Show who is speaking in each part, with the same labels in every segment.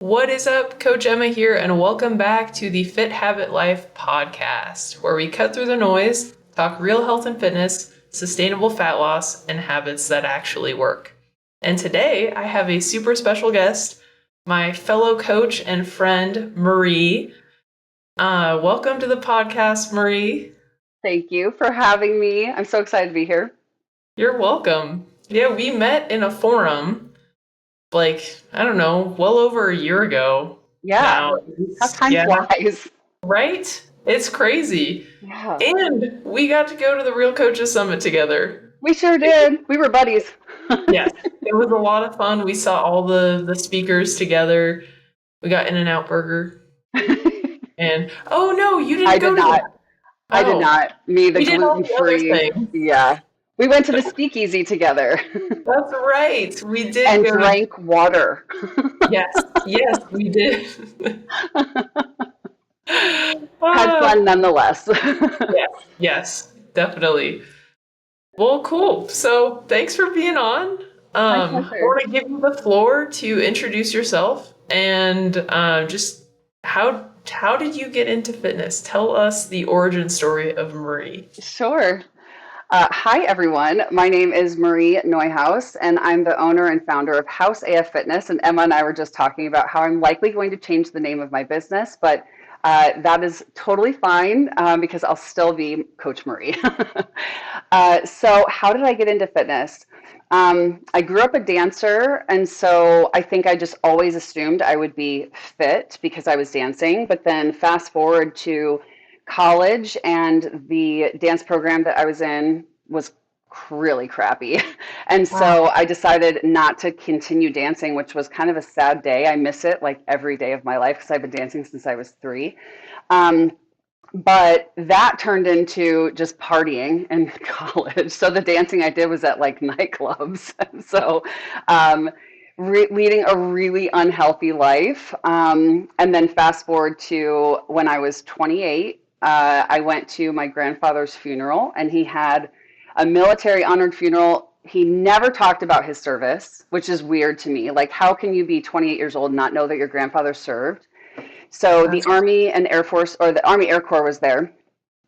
Speaker 1: What is up? Coach Emma here, and welcome back to the Fit Habit Life podcast, where we cut through the noise, talk real health and fitness, sustainable fat loss, and habits that actually work. And today I have a super special guest, my fellow coach and friend, Marie. Welcome to the podcast, Marie.
Speaker 2: Thank you for having me. I'm so excited to be here.
Speaker 1: You're welcome. Yeah, we met in a forum I don't know, well over a year ago
Speaker 2: Yeah,
Speaker 1: now.
Speaker 2: how time
Speaker 1: Yeah,
Speaker 2: flies.
Speaker 1: right? It's crazy.
Speaker 2: Yeah,
Speaker 1: And we got to go to the Real Coaches Summit together.
Speaker 2: we sure did. We were buddies.
Speaker 1: Yes, it was a lot of fun. We saw all the speakers together. We got In-N-Out Burger. And oh no, you
Speaker 2: I
Speaker 1: didn't
Speaker 2: did
Speaker 1: go to
Speaker 2: not.
Speaker 1: that.
Speaker 2: I did
Speaker 1: Oh,
Speaker 2: not. Me, the
Speaker 1: we did all the other
Speaker 2: gluten-free.
Speaker 1: things.
Speaker 2: Yeah. We went to the speakeasy together
Speaker 1: That's right. We did
Speaker 2: and
Speaker 1: go to.
Speaker 2: drank water.
Speaker 1: Yes, yes, we did.
Speaker 2: Had
Speaker 1: Ah,
Speaker 2: fun nonetheless.
Speaker 1: yes, yes, definitely. Well, cool. So thanks for being on.
Speaker 2: My
Speaker 1: I
Speaker 2: pleasure.
Speaker 1: want to give you the floor to introduce yourself and just how did you get into fitness? Tell us the origin story of Marie.
Speaker 2: Sure. Hi, everyone. My name is Marie Neuhaus, and I'm the owner and founder of House AF Fitness. And Emma and I were just talking about how I'm likely going to change the name of my business, but that is totally fine because I'll still be Coach Marie. So, how did I get into fitness? I grew up a dancer, and so I think I just always assumed I would be fit because I was dancing. But then, fast forward to college, and the dance program that I was in was really crappy. And so
Speaker 1: Wow.
Speaker 2: I decided not to continue dancing, which was kind of a sad day. I miss it like every day of my life because I've been dancing since I was 3. Um, but that turned into just partying in college. So the dancing I did was at like nightclubs. So um, leading a really unhealthy life. And then fast forward to when I was 28, I went to my grandfather's funeral, and he had a military honored funeral. He never talked about his service, which is weird to me. Like, how can you be 28 years old and not know that your grandfather served? So the
Speaker 1: That's
Speaker 2: Army and Air Force, or the Army Air Corps, was there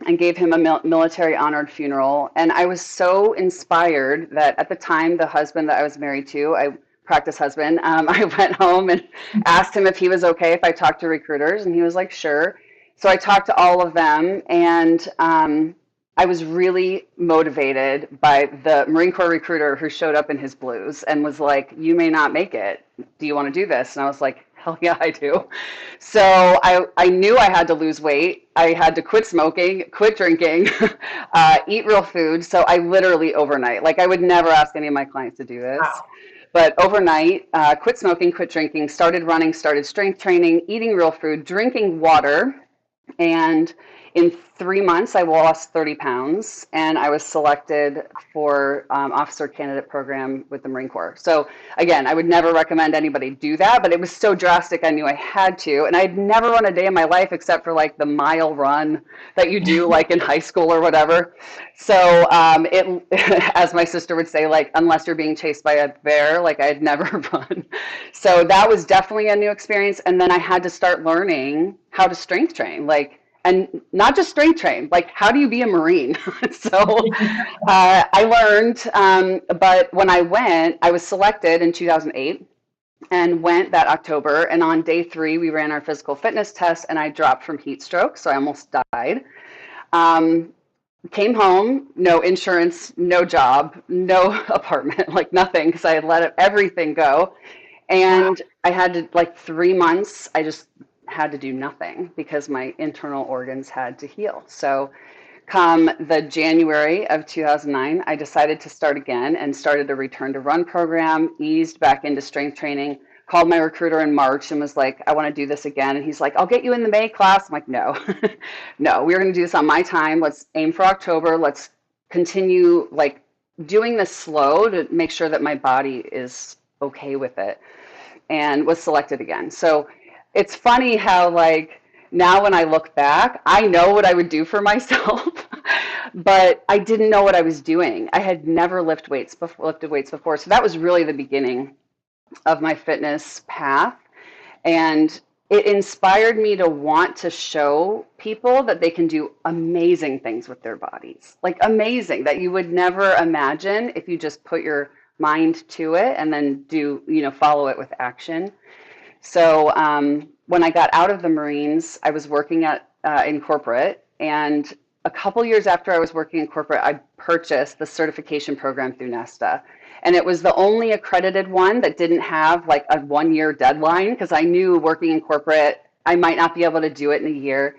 Speaker 2: and gave him a military honored funeral. And I was so inspired that at the time, the husband that I was married to, I practice husband, I went home and asked him if he was okay if I talked to recruiters. And he was like, sure. So I talked to all of them, and I was really motivated by the Marine Corps recruiter who showed up in his blues and was like, you may not make it. Do you want to do this? And I was like, hell yeah, I do. So I knew I had to lose weight. I had to quit smoking, quit drinking, eat real food. So I literally overnight, like I would never ask any of my clients to do this,
Speaker 1: wow.
Speaker 2: but overnight, quit smoking, quit drinking, started running, started strength training, eating real food, drinking water, and in 3 months, I lost 30 pounds, and I was selected for officer candidate program with the Marine Corps. So again, I would never recommend anybody do that, but it was so drastic, I knew I had to. And I'd never run a day in my life except for like the mile run that you do like in high school or whatever. So it, as my sister would say, like, unless you're being chased by a bear, like I had never run. So that was definitely a new experience. And then I had to start learning how to strength train, like, and not just strength train, like how do you be a Marine? So I learned, but when I went, I was selected in 2008 and went that October. And on day 3, we ran our physical fitness test, and I dropped from heat stroke, so I almost died. Um, Came home, no insurance, no job, no apartment, like nothing, because I had let everything go.
Speaker 1: Wow.
Speaker 2: And I had to, like 3 months, I just had to do nothing because my internal organs had to heal. So, come the January of 2009, I decided to start again and started a return to run program, eased back into strength training, called my recruiter in March and was like, I want to do this again. And he's like, I'll get you in the May class. I'm like, no, no, we're going to do this on my time. Let's aim for October. Let's continue like doing this slow to make sure that my body is okay with it, and was selected again. So it's funny how like now when I look back, I know what I would do for myself, but I didn't know what I was doing. I had never lifted weights before. So that was really the beginning of my fitness path. And it inspired me to want to show people that they can do amazing things with their bodies, like amazing, that you would never imagine if you just put your mind to it and then do, follow it with action. So when I got out of the Marines, I was working in corporate, and a couple years after I was working in corporate, I purchased the certification program through Nesta. And it was the only accredited one that didn't have like a 1 year deadline because I knew working in corporate, I might not be able to do it in a year.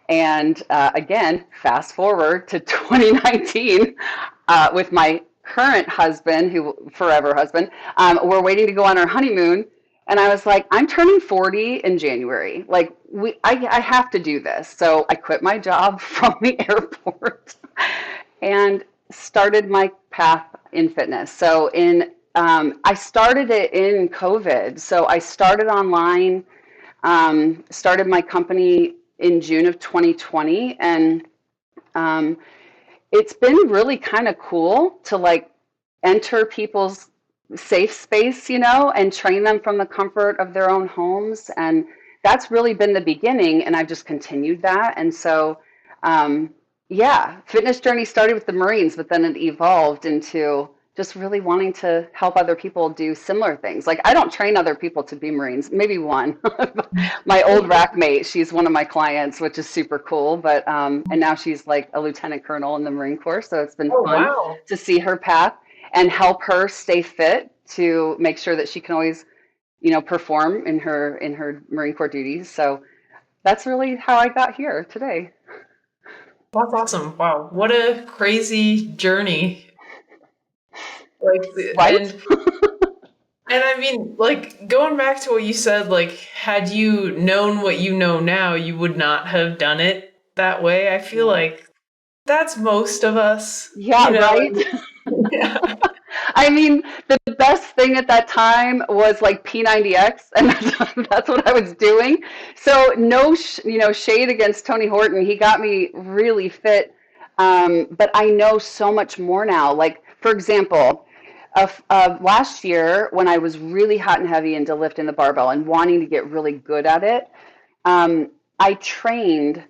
Speaker 2: And again, fast forward to 2019 with my current husband, who forever husband, we're waiting to go on our honeymoon. And I was like, I'm turning 40 in January. Like I have to do this. So I quit my job from the airport and started my path in fitness. So I started it in COVID. So I started online, started my company in June of 2020, and um, it's been really kind of cool to like enter people's safe space, and train them from the comfort of their own homes. And that's really been the beginning. And I've just continued that. And so, yeah, fitness journey started with the Marines, but then it evolved into just really wanting to help other people do similar things. Like I don't train other people to be Marines, maybe one. My old rack mate, she's one of my clients, which is super cool. But and now she's like a lieutenant colonel in the Marine Corps, so it's been
Speaker 1: Oh,
Speaker 2: fun
Speaker 1: wow.
Speaker 2: to see her path and help her stay fit to make sure that she can always, perform in her Marine Corps duties. So that's really how I got here today.
Speaker 1: That's awesome. Wow. What a crazy journey. Like,
Speaker 2: Right?
Speaker 1: and I mean, like, going back to what you said, like, had you known what you know now, you would not have done it that way. I feel
Speaker 2: Yeah.
Speaker 1: like that's most of us,
Speaker 2: Yeah, right.
Speaker 1: Yeah.
Speaker 2: I mean, the best thing at that time was like P90X, and that's what I was doing. So no, shade against Tony Horton. He got me really fit, but I know so much more now. Like for example, last year when I was really hot and heavy into lifting the barbell and wanting to get really good at it, I trained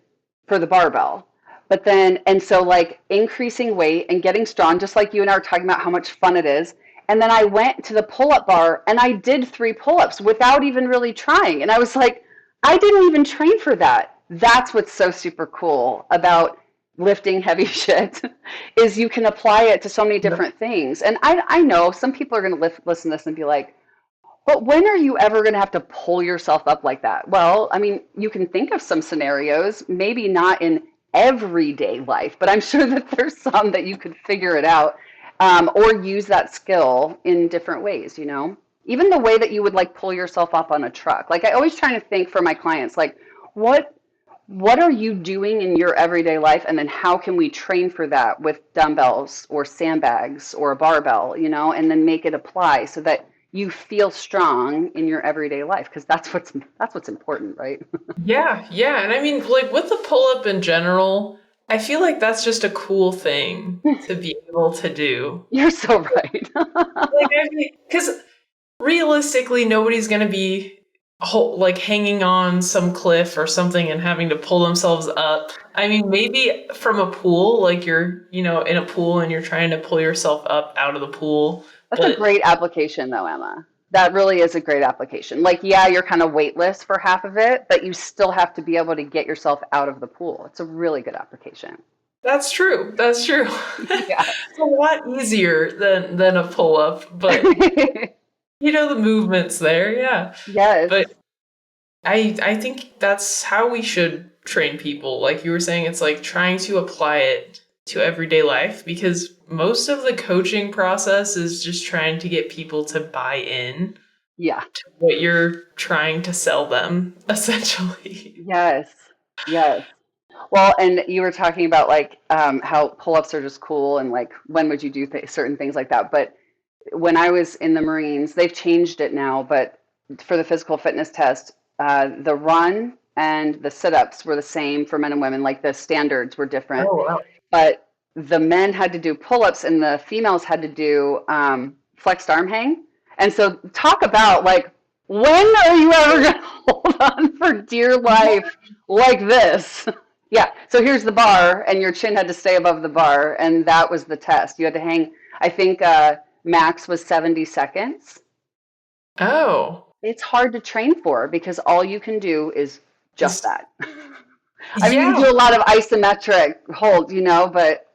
Speaker 2: for the barbell. But then, and so like increasing weight and getting strong, just like you and I were talking about how much fun it is. And then I went to the pull up bar and I did 3 pull ups without even really trying. And I was like, I didn't even train for that. That's what's so super cool about lifting heavy shit is you can apply it to so many different things. And I know some people are going to listen to this and be like, but when are you ever going to have to pull yourself up like that? Well, I mean, you can think of some scenarios, maybe not in everyday life, but I'm sure that there's some that you could figure it out, or use that skill in different ways. Even the way that you would like pull yourself up on a truck. Like I always try to think for my clients, like what what are you doing in your everyday life, and then how can we train for that with dumbbells or sandbags or a barbell, and then make it apply so that you feel strong in your everyday life, because that's what's important, right?
Speaker 1: Yeah, yeah. And I mean, like with the pull up in general, I feel like that's just a cool thing to be able to do.
Speaker 2: You're so right.
Speaker 1: Like, I mean, because realistically, nobody's going to be like hanging on some cliff or something and having to pull themselves up. I mean, maybe from a pool, like you're, in a pool and you're trying to pull yourself up out of the pool.
Speaker 2: That's a
Speaker 1: But
Speaker 2: great application, though, Emma. That really is a great application. Like, yeah, you're kind of weightless for half of it, but you still have to be able to get yourself out of the pool. It's a really good application.
Speaker 1: that's true. That's true.
Speaker 2: Yeah.
Speaker 1: It's a lot easier than a pull up, but the movement's there, yeah.
Speaker 2: Yes.
Speaker 1: But I think that's how we should train people. Like you were saying, it's like trying to apply it to everyday life, because most of the coaching process is just trying to get people to buy in
Speaker 2: Yeah.
Speaker 1: to what you're trying to sell them, essentially.
Speaker 2: Yes. Yes. Well, and you were talking about like how pull-ups are just cool, and like when would you do certain things like that. But when I was in the Marines, they've changed it now, but for the physical fitness test, the run and the sit-ups were the same for men and women. Like the standards were different,
Speaker 1: Oh, wow.
Speaker 2: but the men had to do pull-ups and the females had to do flexed arm hang. And so talk about like, when are you ever going to hold on for dear life like this. Yeah, so here's the bar, and your chin had to stay above the bar, and that was the test. You had to hang, I think max was 70 seconds.
Speaker 1: Oh,
Speaker 2: It's hard to train for because all you can do is just
Speaker 1: just
Speaker 2: that. I mean, you can
Speaker 1: yeah,
Speaker 2: do a lot of isometric hold, but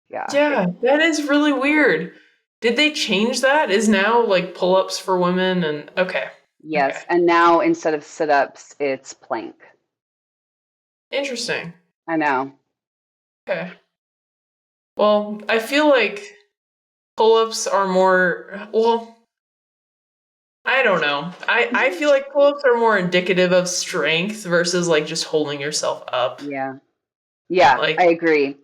Speaker 2: yeah.
Speaker 1: yeah. That is really weird. Did they change that? Is now like pull-ups for women and okay, okay,
Speaker 2: Yes, and now instead of sit-ups, it's plank.
Speaker 1: interesting.
Speaker 2: I know.
Speaker 1: Okay. Well, I feel like pull-ups are more well. I don't know. I feel like pull-ups are more indicative of strength versus like just holding yourself up.
Speaker 2: Yeah. Yeah,
Speaker 1: Like
Speaker 2: I agree.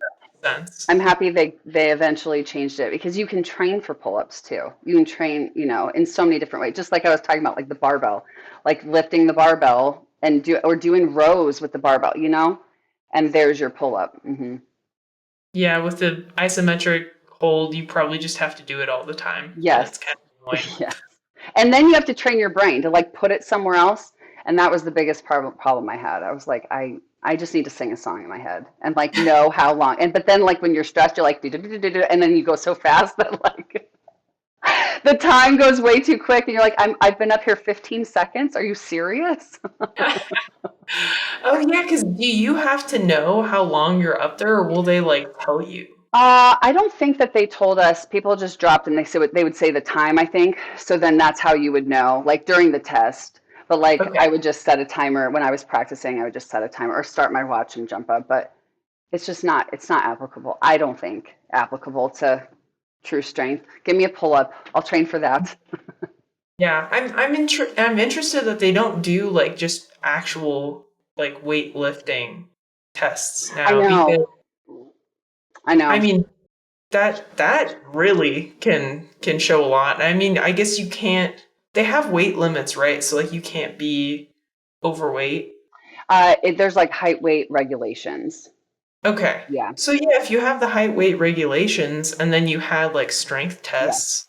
Speaker 1: sense.
Speaker 2: I'm happy they eventually changed it because you can train for pull-ups too. You can train, in so many different ways. Just like I was talking about, like the barbell, like lifting the barbell and doing rows with the barbell. And there's your pull-up.
Speaker 1: Yeah, with the isometric hold, you probably just have to do it all the time, and
Speaker 2: Yes.
Speaker 1: it's kind of annoying.
Speaker 2: Yes. And then you have to train your brain to like put it somewhere else. And that was the biggest problem I had. I was like, I just need to sing a song in my head and like know how long. And but then like when you're stressed, you're like, "Do-do-do-do-do," and then you go so fast that like the time goes way too quick, and you're like, I've been up here 15 seconds. Are you serious?
Speaker 1: Oh yeah, because do you have to know how long you're up there, or will they like tell you?
Speaker 2: I don't think that they told us. People just dropped and they would say the time, I think. So then that's how you would know, like during the test. But like
Speaker 1: Okay,
Speaker 2: I would just set a timer when I was practicing. I would just set a timer or start my watch and jump up. But it's not applicable. I don't think applicable to true strength. Give me a pull up. I'll train for that.
Speaker 1: yeah, I'm interested that they don't do like just actual like weightlifting tests
Speaker 2: I
Speaker 1: now because
Speaker 2: know. I
Speaker 1: I
Speaker 2: know.
Speaker 1: mean that really can show a lot. I mean, I guess you can't. They have weight limits, right? So like you can't be overweight.
Speaker 2: There's like height weight regulations.
Speaker 1: Okay.
Speaker 2: Yeah.
Speaker 1: So yeah, if you have the height weight regulations and then you had like strength
Speaker 2: Yes.
Speaker 1: tests,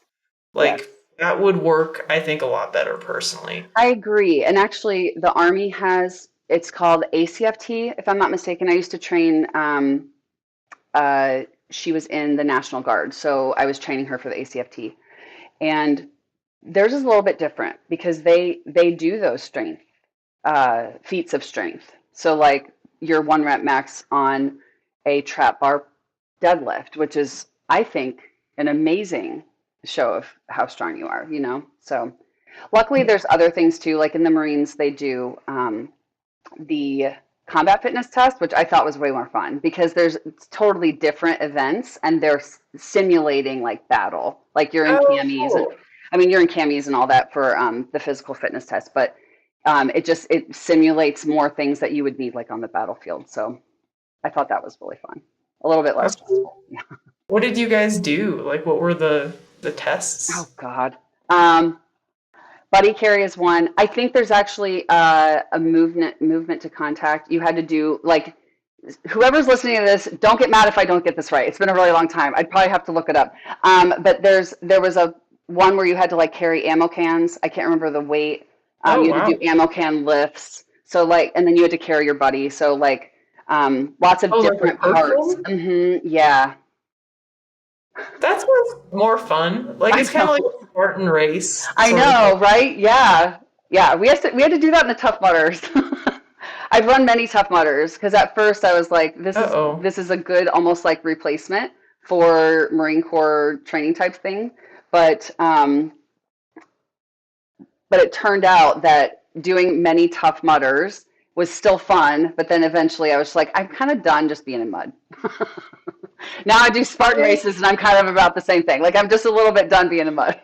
Speaker 2: Yes.
Speaker 1: like that would work, I think, a lot better personally.
Speaker 2: I agree. And actually, the Army it's called ACFT, if I'm not mistaken. I used to train, she was in the National Guard. So I was training her for the ACFT. And theirs is a little bit different because they do those feats of strength. So, like your 1 rep max on a trap bar deadlift, which is, I think, an amazing show of how strong you are. So, luckily,
Speaker 1: Yeah.
Speaker 2: there's other things too. Like in the Marines, they do the combat fitness test, which I thought was way more fun because there's totally different events and they're simulating like battle. Like you're in
Speaker 1: Oh,
Speaker 2: camis and
Speaker 1: cool.
Speaker 2: I mean you're in camis and all that for the physical fitness test, but it simulates more things that you would need like on the battlefield. So I thought that was really fun. A little bit less
Speaker 1: That's
Speaker 2: stressful.
Speaker 1: cool. What did you guys do? Like what were the
Speaker 2: Oh
Speaker 1: tests?
Speaker 2: God. Buddy carry is one. I think there's actually a movement to contact. You had to do like whoever's listening to this, don't get mad if I don't get this right. It's been a really long time. I'd probably have to look it up. But there was a one where you had to like carry ammo cans. I can't remember the weight.
Speaker 1: Oh,
Speaker 2: You had to
Speaker 1: wow.
Speaker 2: do ammo can lifts. So like, and then you had to carry your buddy. So like, lots of
Speaker 1: Oh, like a
Speaker 2: different parts.
Speaker 1: person?
Speaker 2: Yeah,
Speaker 1: That sounds more fun. Like
Speaker 2: I
Speaker 1: it's kind of like
Speaker 2: know.
Speaker 1: a Spartan race
Speaker 2: I
Speaker 1: sort of thing.
Speaker 2: know, right? Yeah, yeah. We had to do that in the Tough Mudders. I've run many Tough Mudders because at first I was like, this is
Speaker 1: Uh-oh.
Speaker 2: this is a good almost like replacement for Marine Corps training type thing, but um, but it turned out that doing many Tough Mudders was still fun. But then eventually I was like, I'm kind of done just being in mud. Now I do Spartan
Speaker 1: Yeah.
Speaker 2: races and I'm kind of about the same thing. Like I'm just a little bit done being in mud.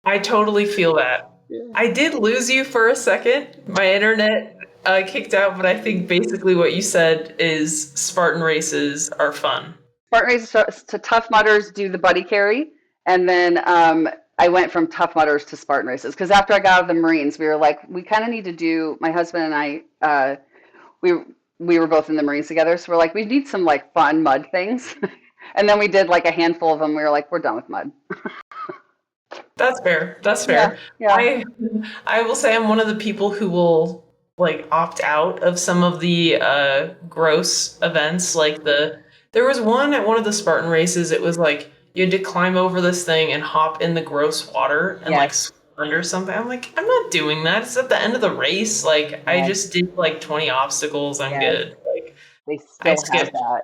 Speaker 1: I totally feel that.
Speaker 2: Yeah.
Speaker 1: I did lose you for a second. My internet kicked out, but I think basically what you said is Spartan races are fun.
Speaker 2: Spartan races to Tough Mudders do the buddy carry, and then I went from Tough Mudders to Spartan races because after I got out of the Marines, we were like, we kind of need to do. My husband and I, we we were both in the Marines together, so we're like, we need some like fun mud things, and then we did like a handful of them. We were like, we're done with mud.
Speaker 1: That's fair. That's
Speaker 2: Yeah,
Speaker 1: fair.
Speaker 2: yeah.
Speaker 1: I I will say I'm one of the people who will like opt out of some of the gross events. Like there was one at one of the Spartan races. It was like you had to climb over this thing and hop in the gross water and like
Speaker 2: Yes,
Speaker 1: swim under something. I'm like, I'm not doing that. It's at the end of the race. Like I
Speaker 2: yes,
Speaker 1: just did like 20 obstacles. I'm
Speaker 2: yes.
Speaker 1: good. Like
Speaker 2: They
Speaker 1: I
Speaker 2: still have
Speaker 1: skipped.
Speaker 2: that.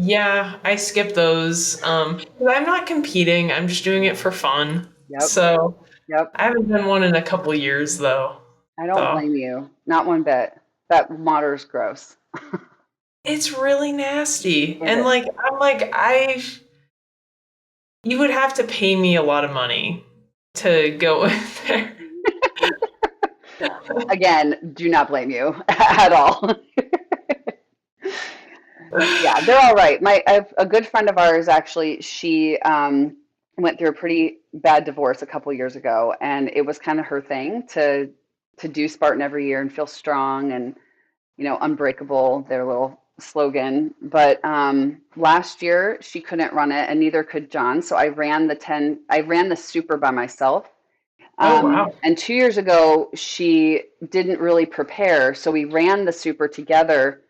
Speaker 1: Yeah, I skip those. 'Cause I'm not competing. I'm just doing it for fun.
Speaker 2: Yep,
Speaker 1: So
Speaker 2: yep.
Speaker 1: I haven't done one in a couple years though.
Speaker 2: I don't
Speaker 1: So
Speaker 2: blame you. Not one bit. That water's gross.
Speaker 1: it's really nasty.
Speaker 2: It
Speaker 1: And
Speaker 2: is.
Speaker 1: like I'm like you would have to pay me a lot of money to go in there.
Speaker 2: Again, do not blame you at all. Yeah, they're all right. I have a good friend of ours actually. She went through a pretty bad divorce a couple years ago, and it was kind of her thing to do Spartan every year and feel strong and unbreakable. Their little slogan. But last year she couldn't run it, and neither could John. So I ran the 10. I ran the super by myself.
Speaker 1: Oh wow.
Speaker 2: And 2 years ago she didn't really prepare, so we ran the super together,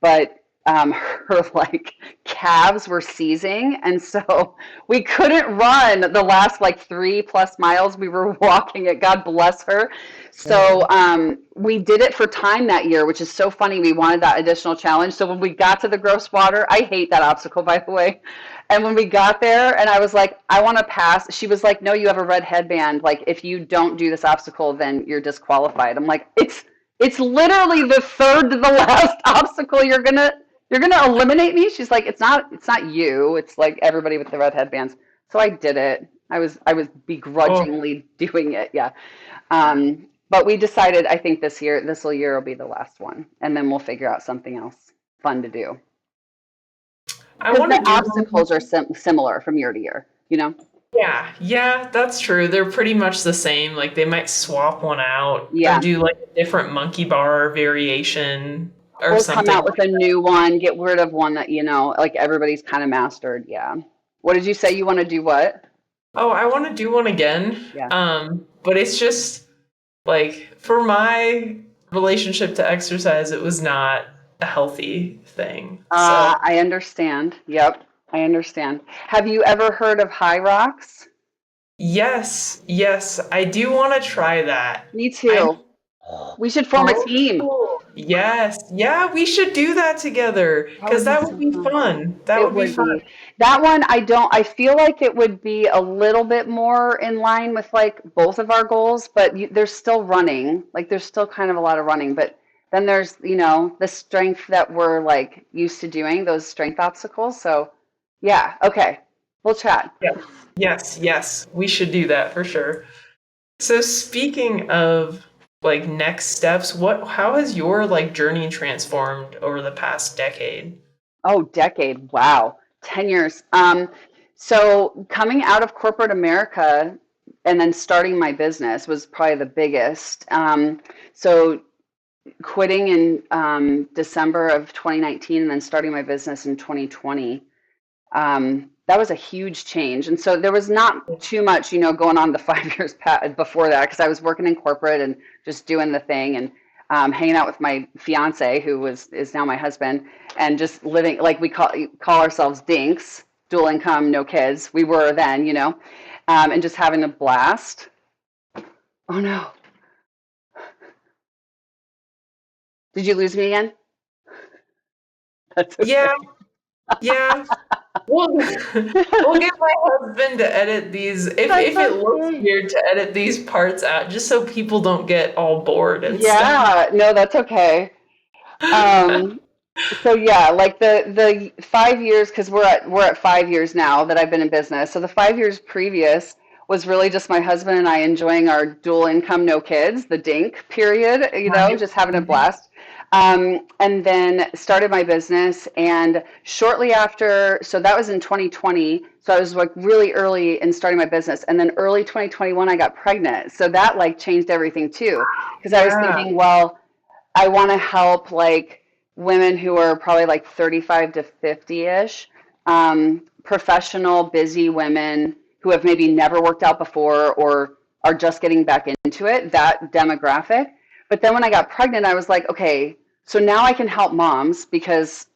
Speaker 2: but her like calves were seizing, and so we couldn't run the last like 3+ miles we were walking it. God bless her. So
Speaker 1: Oh.
Speaker 2: we did it for time that year, which is so funny. We wanted that additional challenge. So when we got to the gross water, I hate that obstacle, by the way. And when we got there and I was like, I want to pass, she was like, no, you have a red headband. Like, if you don't do this obstacle, then you're disqualified. I'm like, it's literally the third to the last obstacle. You're gonna eliminate me? She's like, it's not you. It's like everybody with the red headbands. So I did it. I was
Speaker 1: Oh.
Speaker 2: begrudgingly doing it. Yeah. But we decided, I think this year will be the last one, and then we'll figure out something else fun to do.
Speaker 1: I
Speaker 2: Because
Speaker 1: want
Speaker 2: the
Speaker 1: to do one.
Speaker 2: obstacles are similar from year to year, you know?
Speaker 1: Yeah, yeah, that's true. They're pretty much the same. Like they might swap one out or
Speaker 2: Yeah.
Speaker 1: do like a different monkey bar variation or
Speaker 2: Or come
Speaker 1: something
Speaker 2: out with
Speaker 1: like
Speaker 2: a
Speaker 1: that.
Speaker 2: new one, get rid of one that, like everybody's kind of mastered. Yeah. What did you say you want to do? What?
Speaker 1: Oh, I want to do one again.
Speaker 2: Yeah.
Speaker 1: But it's just like for my relationship to exercise, it was not a healthy thing. So,
Speaker 2: I understand. Yep. I understand. Have you ever heard of high rocks?
Speaker 1: yes, yes, I do want to try that.
Speaker 2: Me
Speaker 1: I
Speaker 2: too. We should form a team.
Speaker 1: Oh, yes. Yeah, we should do that together
Speaker 2: That
Speaker 1: because
Speaker 2: would be
Speaker 1: that would
Speaker 2: so
Speaker 1: be
Speaker 2: fun.
Speaker 1: fun. That
Speaker 2: It
Speaker 1: would be
Speaker 2: would
Speaker 1: fun.
Speaker 2: be. That one, I feel like it would be a little bit more in line with like both of our goals, but there's still running. Like there's still kind of a lot of running, but then there's, the strength that we're like used to doing, those strength obstacles. So yeah, okay. We'll chat.
Speaker 1: Yeah. Yes, yes, we should do that for sure. So speaking of like next steps, how has your like journey transformed over the past decade?
Speaker 2: Oh, decade. Wow. 10 years. So coming out of corporate America and then starting my business was probably the biggest. So quitting in December of 2019 and then starting my business in 2020. That was a huge change. And so there was not too much, going on the 5 years before that, because I was working in corporate and just doing the thing and hanging out with my fiance, who is now my husband, and just living like we call ourselves dinks, dual income, no kids. We were then, and just having a blast. Oh no. Did you lose me again? That's
Speaker 1: Yeah,
Speaker 2: okay.
Speaker 1: yeah. We'll we'll get my husband to edit these
Speaker 2: That's
Speaker 1: if it looks
Speaker 2: okay.
Speaker 1: weird to edit these parts out just so people don't get all bored and stuff.
Speaker 2: Yeah, no, that's okay. Um, so yeah, like the 5 years, because we're at 5 years now that I've been in business. So the 5 years previous was really just my husband and I enjoying our dual income, no kids, the DINK period,
Speaker 1: Right.
Speaker 2: just having a blast. And then started my business, and shortly after, so that was in 2020. So I was like really early in starting my business, and then early 2021 I got pregnant. So that like changed everything too, because I was
Speaker 1: Yeah.
Speaker 2: thinking, well, I want to help like women who are probably like 35 to 50-ish, professional, busy women who have maybe never worked out before or are just getting back into it, that demographic. But then when I got pregnant, I was like, okay, so now I can help moms because,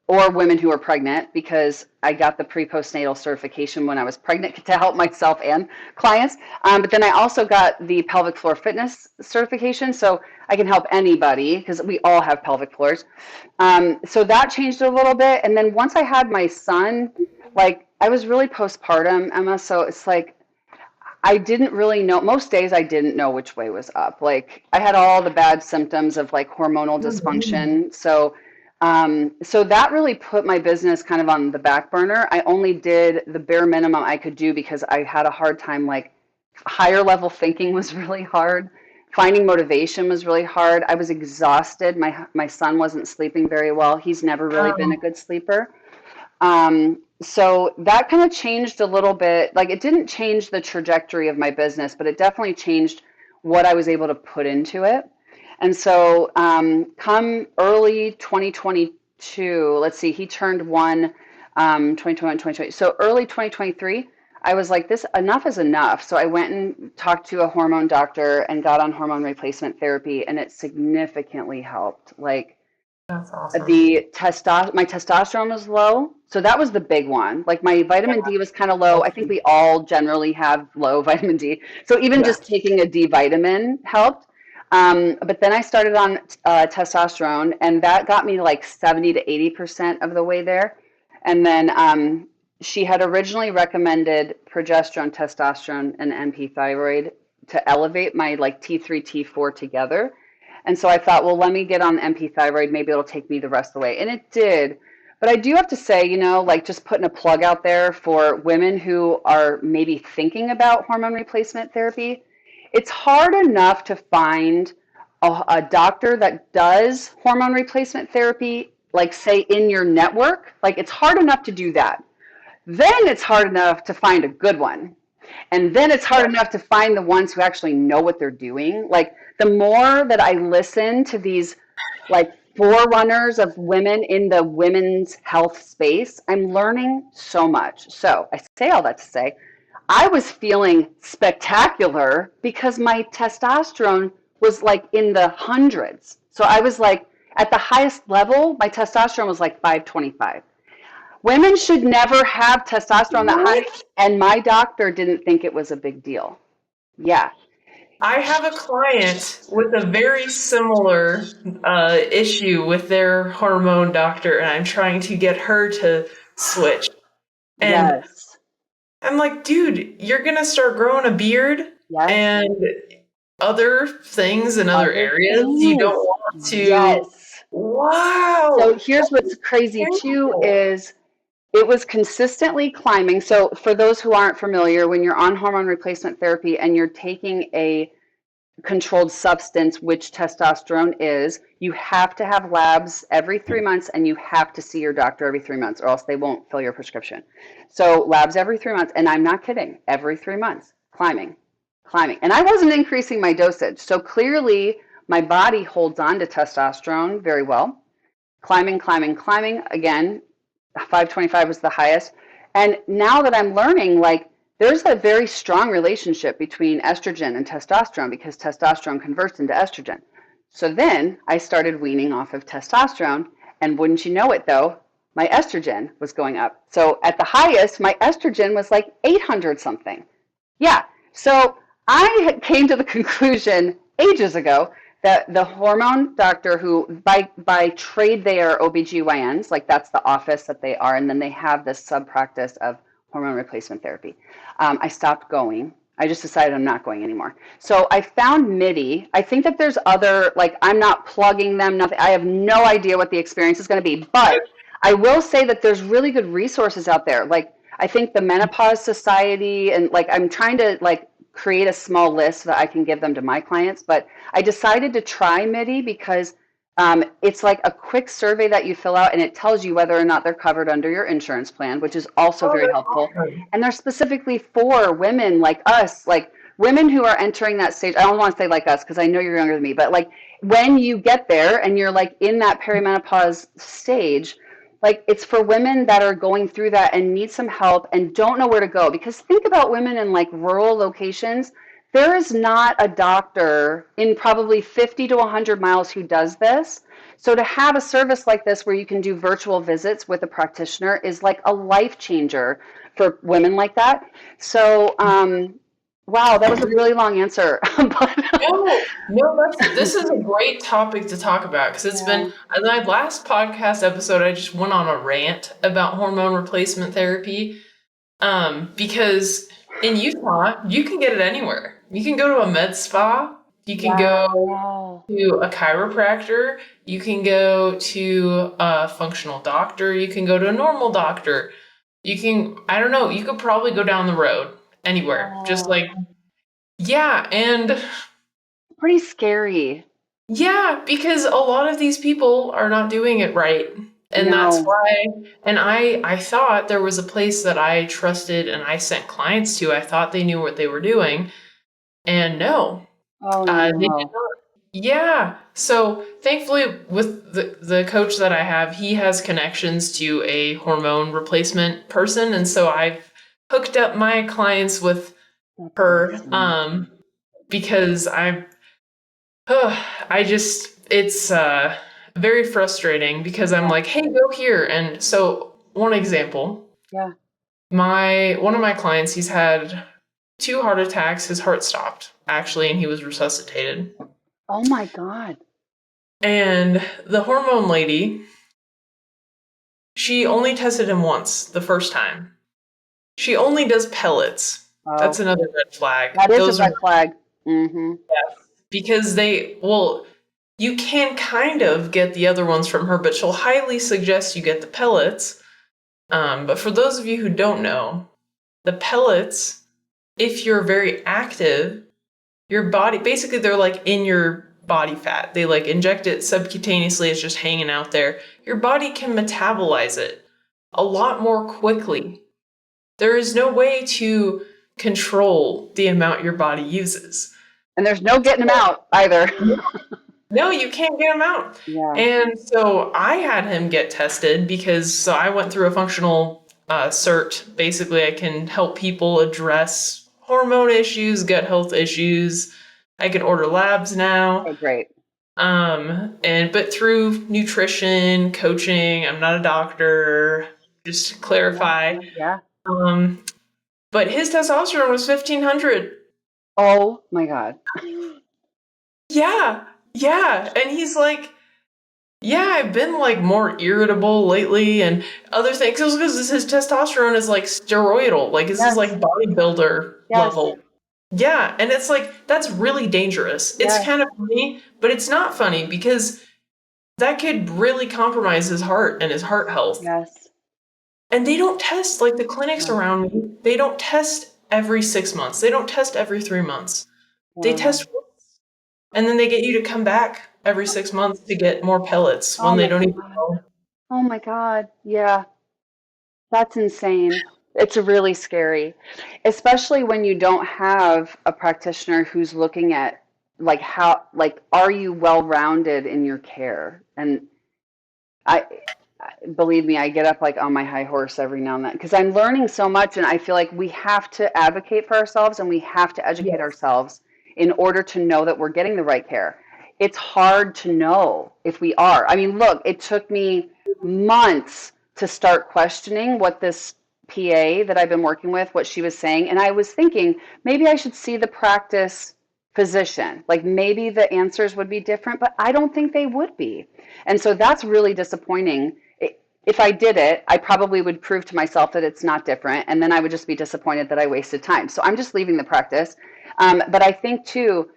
Speaker 2: or women who are pregnant, because I got the pre-postnatal certification when I was pregnant to help myself and clients. But then I also got the pelvic floor fitness certification, so I can help anybody because we all have pelvic floors. So that changed a little bit. And then once I had my son, like I was really postpartum, Emma. So it's like I didn't really know. Most days I didn't know which way was up. Like I had all the bad symptoms of like hormonal
Speaker 1: Mhm.
Speaker 2: dysfunction. So that really put my business kind of on the back burner. I only did the bare minimum I could do because I had a hard time. Like higher level thinking was really hard. Finding motivation was really hard. I was exhausted. My son wasn't sleeping very well. He's never really been a
Speaker 1: Um,
Speaker 2: good sleeper. So that kind of changed a little bit. Like it didn't change the trajectory of my business, but it definitely changed what I was able to put into it. And so, come early 2022, let's see, he turned one, 2021, 2020. So early 2023, I was like, this enough is enough. So I went and talked to a hormone doctor and got on hormone replacement therapy, and it significantly helped. Like
Speaker 1: that's awesome.
Speaker 2: the my testosterone was low, so that was the big one. Like my vitamin D was kind of low. I think we all generally have low vitamin D, so even
Speaker 1: Yeah.
Speaker 2: just taking a D vitamin helped. But then I started on testosterone, and that got me like 70 to 80% of the way there. And then she had originally recommended progesterone, testosterone, and NP thyroid to elevate my like T3, T4 together. And so I thought, well, let me get on the MP thyroid. Maybe it'll take me the rest of the way. And it did. But I do have to say, like just putting a plug out there for women who are maybe thinking about hormone replacement therapy, it's hard enough to find a doctor that does hormone replacement therapy, like say in your network. Like it's hard enough to do that. Then it's hard enough to find a good one. And then it's hard enough to find the ones who actually know what they're doing. Like the more that I listen to these like forerunners of women in the women's health space, I'm learning so much. So I say all that to say, I was feeling spectacular because my testosterone was like in the hundreds. So I was like at the highest level, my testosterone was like 525. Women should never have testosterone that high,
Speaker 1: What?
Speaker 2: and my doctor didn't think it was a big deal. Yeah.
Speaker 1: I have a client with a very similar issue with their hormone doctor, and I'm trying to get her to switch. And
Speaker 2: Yes.
Speaker 1: I'm like, dude, you're gonna start growing a beard
Speaker 2: Yes.
Speaker 1: and other things in other
Speaker 2: Other
Speaker 1: areas. You don't
Speaker 2: things.
Speaker 1: want to.
Speaker 2: Yes.
Speaker 1: Wow,
Speaker 2: So here's what's crazy too
Speaker 1: terrible.
Speaker 2: is it was consistently climbing. So for those who aren't familiar, when you're on hormone replacement therapy and you're taking a controlled substance, which testosterone is, you have to have labs every 3 months and you have to see your doctor every 3 months or else they won't fill your prescription. So labs every 3 months, and I'm not kidding, every 3 months, climbing, climbing. And I wasn't increasing my dosage. So clearly my body holds on to testosterone very well. Climbing, climbing, climbing. Again, 525 was the highest. And now that I'm learning, like, there's a very strong relationship between estrogen and testosterone because testosterone converts into estrogen. So then I started weaning off of testosterone. And wouldn't you know it, though, my estrogen was going up. So at the highest, my estrogen was like 800 something. Yeah. So I came to the conclusion ages ago that the hormone doctor who by trade they are OBGYNs, like that's the office that they are, and then they have this sub practice of hormone replacement therapy. I stopped going. I just decided I'm not going anymore. So I found MIDI. I think that there's other, like I'm not plugging them, nothing. I have no idea what the experience is going to be, but I will say that there's really good resources out there. Like I think the Menopause Society, and like I'm trying to like create a small list so that I can give them to my clients. But I decided to try MIDI because it's like a quick survey that you fill out and it tells you whether or not they're covered under your insurance plan, which is also
Speaker 1: Oh,
Speaker 2: very
Speaker 1: that's
Speaker 2: helpful.
Speaker 1: awesome.
Speaker 2: And they're specifically for women like us, like women who are entering that stage. I don't want to say like us because I know you're younger than me, but like when you get there and you're like in that perimenopause stage, Like it's for women that are going through that and need some help and don't know where to go. Because think about women in like rural locations. There is not a doctor in probably 50 to 100 miles who does this. So to have a service like this where you can do virtual visits with a practitioner is like a life changer for women like that. So, wow, that was a really long answer. But
Speaker 1: No, no, this is a great topic to talk about because it's been
Speaker 2: yeah,
Speaker 1: in my last podcast episode. I just went on a rant about hormone replacement therapy. Because in Utah, you can get it anywhere. You can go to a med spa. You can go
Speaker 2: wow.
Speaker 1: to a chiropractor. You can go to a functional doctor. You can go to a normal doctor. You can, I don't know, you could probably go down the road anywhere. Just
Speaker 2: Wow.
Speaker 1: like, yeah. And
Speaker 2: Pretty scary.
Speaker 1: yeah, because a lot of these people are not doing it right. And that's
Speaker 2: No.
Speaker 1: why, and I thought there was a place that I trusted and I sent clients to. I thought they knew what they were doing. And no,
Speaker 2: Oh
Speaker 1: they did
Speaker 2: no.
Speaker 1: not. Yeah. So thankfully, with the coach that I have, he has connections to a hormone replacement person. And so I've hooked up my clients with
Speaker 2: That's
Speaker 1: her
Speaker 2: awesome.
Speaker 1: because I just, it's very frustrating because I'm
Speaker 2: Yeah.
Speaker 1: like, hey, go here. And so, one example,
Speaker 2: Yeah.
Speaker 1: one of my clients, he's had 2 heart attacks. His heart stopped, actually, and he was resuscitated.
Speaker 2: Oh my God.
Speaker 1: And the hormone lady, she only tested him once, the first time. She only does pellets. That's
Speaker 2: Oh,
Speaker 1: another red flag.
Speaker 2: that is a
Speaker 1: Those are
Speaker 2: red flag. Mm-hmm.
Speaker 1: because well, you can kind of get the other ones from her, but she'll highly suggest you get the pellets. But for those of you who don't know, the pellets, if you're very active, your body, basically they're like in your body fat. They like inject it subcutaneously, it's just hanging out there. Your body can metabolize it a lot more quickly. There is no way to control the amount your body uses.
Speaker 2: And there's no getting them out either.
Speaker 1: No, you can't get them out.
Speaker 2: Yeah.
Speaker 1: And so I had him get tested so I went through a functional cert. Basically, I can help people address hormone issues, gut health issues. I can order labs now.
Speaker 2: Okay, great.
Speaker 1: But through nutrition, coaching, I'm not a doctor, just to clarify.
Speaker 2: Yeah.
Speaker 1: Um, but his testosterone was 1500.
Speaker 2: Oh my God.
Speaker 1: Yeah, yeah. And he's like, yeah, I've been like more irritable lately and other things. Because his testosterone is like steroidal, like this is like
Speaker 2: Yes.
Speaker 1: bodybuilder
Speaker 2: Yes.
Speaker 1: level. Yeah, and it's like that's really dangerous. It's
Speaker 2: Yes.
Speaker 1: kind of funny, but it's not funny because that could really compromise his heart and his heart health.
Speaker 2: Yes.
Speaker 1: And they don't test like the clinics
Speaker 2: Yes.
Speaker 1: around me. They don't test every 6 months. They don't test every 3 months. They
Speaker 2: Wow.
Speaker 1: test once, and then they get you to come back every 6 months to get more pellets
Speaker 2: Oh
Speaker 1: when they
Speaker 2: my
Speaker 1: don't even
Speaker 2: God.
Speaker 1: know.
Speaker 2: Oh my God. Yeah. That's insane. It's really scary, especially when you don't have a practitioner who's looking at like how, like, are you well-rounded in your care? And I, believe me, I get up like on my high horse every now and then because I'm learning so much and I feel like we have to advocate for ourselves and we have to educate
Speaker 1: Yes.
Speaker 2: ourselves in order to know that we're getting the right care. It's hard to know if we are. I mean, look, it took me months to start questioning what this PA that I've been working with, what she was saying. And I was thinking maybe I should see the practice physician. Like maybe the answers would be different, but I don't think they would be. And so that's really disappointing. If I did it, I probably would prove to myself that it's not different, and then I would just be disappointed that I wasted time. So I'm just leaving the practice. But I think too,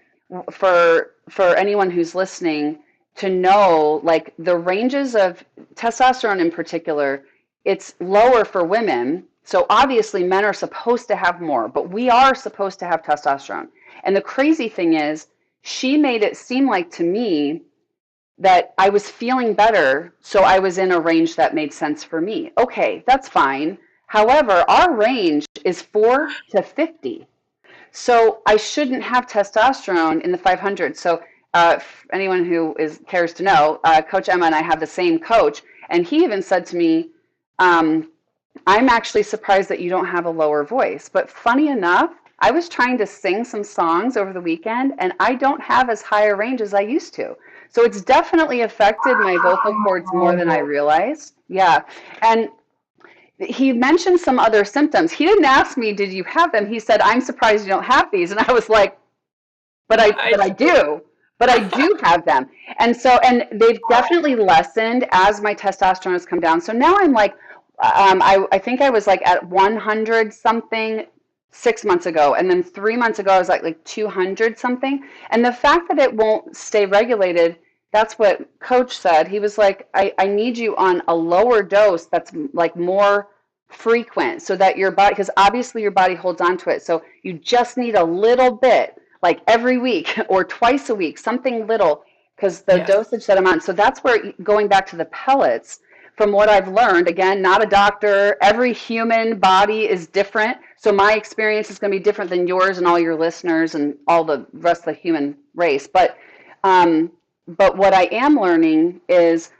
Speaker 2: for anyone who's listening, to know like the ranges of testosterone in particular, it's lower for women. So obviously, men are supposed to have more, but we are supposed to have testosterone. And the crazy thing is, she made it seem like to me that I was feeling better, so I was in a range that made sense for me. Okay, that's fine. However, our range is 4 to 50. So I shouldn't have testosterone in the 500. So anyone who cares to know, Coach Emma and I have the same coach, And he even said to me, um, I'm actually surprised that you don't have a lower voice. But funny enough, I was trying to sing some songs over the weekend and I don't have as high a range as I used to. So it's definitely affected my vocal cords more than I
Speaker 1: Oh,
Speaker 2: realized. Yeah. And he mentioned some other symptoms. He didn't ask me, did you have them? He said, I'm surprised you don't have these. And I was like,
Speaker 1: I
Speaker 2: but I do. But I do have them. And so, and they've definitely lessened as my testosterone has come down. So now I'm like, I think I was like at 100 something 6 months ago. And then 3 months ago, I was like 200 something. And the fact that it won't stay regulated, that's what coach said. He was like, I need you on a lower dose that's like more frequent so that your body, because obviously your body holds on to it. So you just need a little bit like every week or twice a week, something little, because the
Speaker 1: yes.
Speaker 2: dosage that I'm on. So that's where, going back to the pellets, from what I've learned, again, not a doctor, every human body is different. So my experience is going to be different than yours and all your listeners and all the rest of the human race. Um, but what I am learning is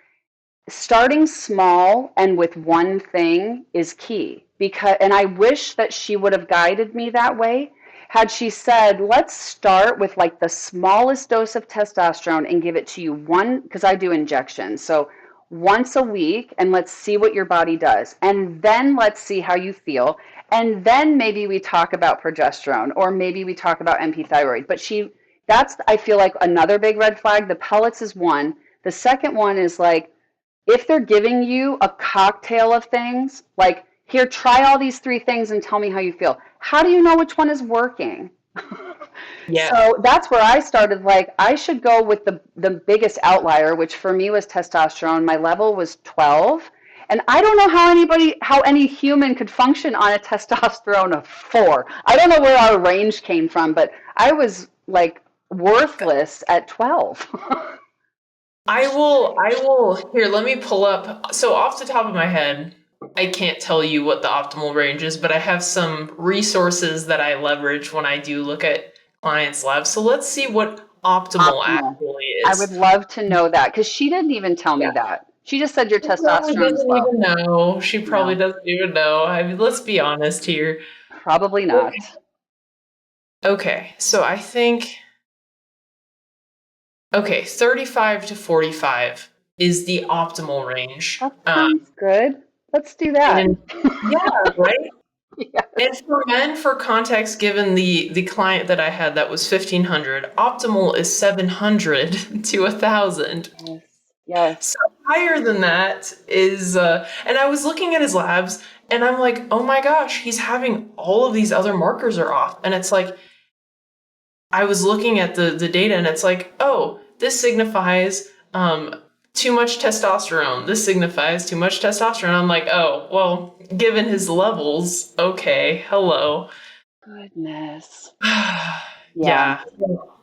Speaker 2: starting small and with one thing is key, because and I wish that she would have guided me that way. Had she said, let's start with like the smallest dose of testosterone and give it to you one, because I do injections, so once a week, and let's see what your body does, and then let's see how you feel, and then maybe we talk about progesterone or maybe we talk about MP thyroid. But she, that's, I feel like, another big red flag. The pellets is one. The second one is like, if they're giving you a cocktail of things, like, here, try all these three things and tell me how you feel. How do you know which one is working?
Speaker 1: Yeah.
Speaker 2: So that's where I started. Like, I should go with the biggest outlier, which for me was testosterone. My level was 12. And I don't know how any human could function on a testosterone of 4. I don't know where our range came from, but I was like worthless at 12.
Speaker 1: Here, let me pull up. So, off the top of my head, I can't tell you what the optimal range is, but I have some resources that I leverage when I do look at clients' labs. So, let's see what optimal
Speaker 2: Optimal.
Speaker 1: actually
Speaker 2: I would
Speaker 1: is.
Speaker 2: love to know that because she didn't even tell me
Speaker 1: Yeah.
Speaker 2: that. She just said your
Speaker 1: She probably
Speaker 2: testosterone's
Speaker 1: doesn't
Speaker 2: low.
Speaker 1: even know. She probably
Speaker 2: No,
Speaker 1: doesn't even know. I mean, let's be honest here.
Speaker 2: probably not.
Speaker 1: Okay, so I think, okay, 35 to 45 is the optimal range.
Speaker 2: That sounds good. Let's do that.
Speaker 1: And yeah, right?
Speaker 2: Yes.
Speaker 1: And for men, for context, given the client that I had that was 1500, optimal is 700 to 1000.
Speaker 2: Yes. Yes.
Speaker 1: So higher than that is, and I was looking at his labs and I'm like, oh my gosh, he's having all of these other markers are off. And it's like, I was looking at the data and it's like, oh, this signifies too much testosterone. This signifies too much testosterone. I'm like, oh, well, given his levels, okay, hello.
Speaker 2: Goodness. Yeah.
Speaker 1: Yeah,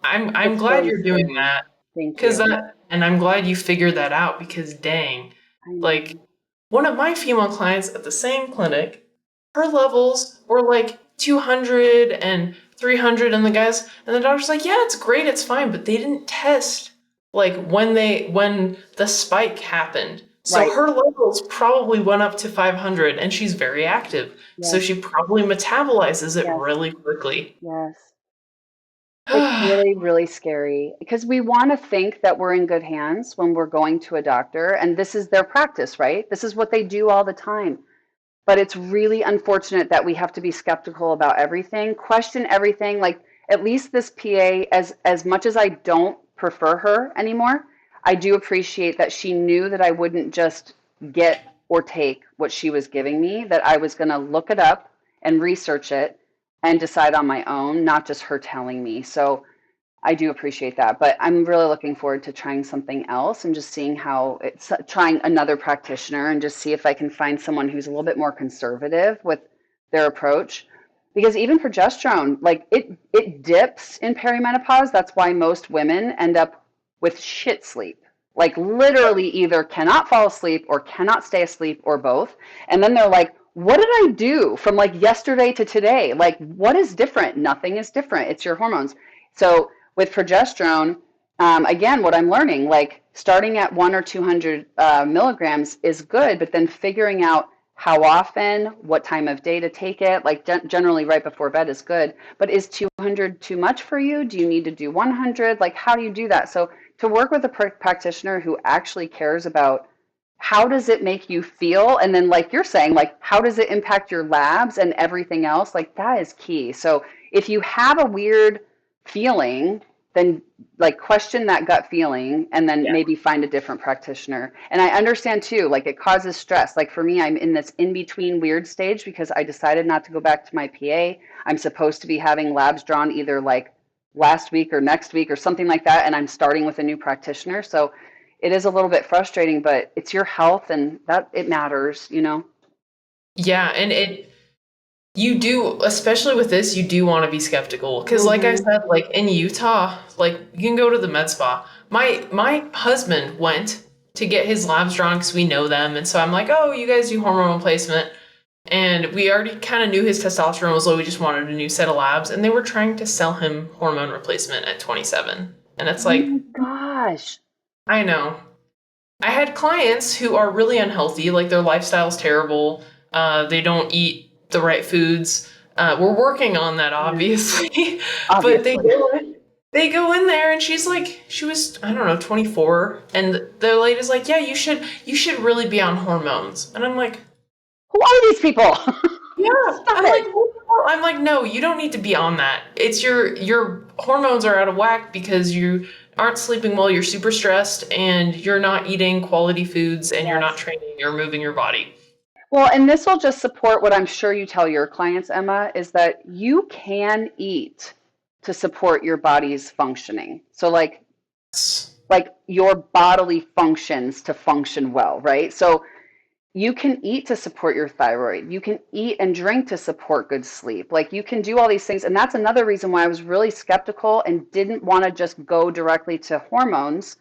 Speaker 1: I'm
Speaker 2: It's
Speaker 1: glad
Speaker 2: really
Speaker 1: you're doing
Speaker 2: scary.
Speaker 1: that
Speaker 2: Thank
Speaker 1: because
Speaker 2: you.
Speaker 1: that, and I'm glad you figured that out because dang,
Speaker 2: I
Speaker 1: like
Speaker 2: know.
Speaker 1: one of my female clients at the same clinic, her levels were like 200 and 300, and the doctor's like, yeah, it's great, it's fine, but they didn't test like when the spike happened. So
Speaker 2: Right.
Speaker 1: her levels probably went up to 500 and she's very active. So
Speaker 2: Yes.
Speaker 1: she probably metabolizes it
Speaker 2: Yes.
Speaker 1: really quickly.
Speaker 2: Yes. It's really, really scary because we want to think that we're in good hands when we're going to a doctor, and this is their practice, right? This is what they do all the time. But it's really unfortunate that we have to be skeptical about everything, question everything. Like, at least this PA, as much as I don't prefer her anymore, I do appreciate that she knew that I wouldn't just get or take what she was giving me, that I was going to look it up and research it and decide on my own, not just her telling me. So I do appreciate that, but I'm really looking forward to trying something else and just seeing how it's trying another practitioner and just see if I can find someone who's a little bit more conservative with their approach. Because even progesterone, like it dips in perimenopause. That's why most women end up with shit sleep. Like literally either cannot fall asleep or cannot stay asleep or both. And then they're like, what did I do from like yesterday to today? Like, what is different? Nothing is different. It's your hormones. So with progesterone, again, what I'm learning, like starting at 1 or 200 milligrams is good, but then figuring out how often, what time of day to take it, like generally right before bed is good. But is 200 too much for you? Do you need to do 100? Like, how do you do that? So to work with a practitioner who actually cares about how does it make you feel? And then, like you're saying, like, how does it impact your labs and everything else? Like, that is key. So if you have a weird feeling, then like question that gut feeling and then
Speaker 1: Yeah.
Speaker 2: maybe find a different practitioner. And I understand too, like it causes stress. Like for me, I'm in this in between weird stage because I decided not to go back to my PA. I'm supposed to be having labs drawn either like last week or next week or something like that. And I'm starting with a new practitioner. So it is a little bit frustrating, but it's your health and that it matters, you know?
Speaker 1: Yeah, and you do, especially with this, you do want to be skeptical because, like I
Speaker 2: Mm-hmm.
Speaker 1: said, like in Utah, like you can go to the med spa. My husband went to get his labs drawn because we know them, and so I'm like, oh, you guys do hormone replacement, and we already kind of knew his testosterone was low. We just wanted a new set of labs, and they were trying to sell him hormone replacement at 27, and it's
Speaker 2: Oh my
Speaker 1: like,
Speaker 2: gosh.
Speaker 1: I know. I had clients who are really unhealthy, like their lifestyle's terrible. They don't eat the right foods. We're working on that,
Speaker 2: Yeah,
Speaker 1: obviously, but
Speaker 2: obviously.
Speaker 1: they go in there, and she's like, she was, I don't know, 24, and the lady's like, yeah, you should really be on hormones, and I'm like,
Speaker 2: Who are these people?
Speaker 1: yeah,
Speaker 2: Stop it.
Speaker 1: I'm like, no, you don't need to be on that. It's your hormones are out of whack because you aren't sleeping well, you're super stressed, and you're not eating quality foods, and you're not
Speaker 2: Yes.
Speaker 1: training or moving your body.
Speaker 2: Well, and this will just support what I'm sure you tell your clients, Emma, is that you can eat to support your body's functioning. So like your bodily functions to function well, right? So you can eat to support your thyroid. You can eat and drink to support good sleep. Like you can do all these things. And that's another reason why I was really skeptical and didn't want to just go directly to hormones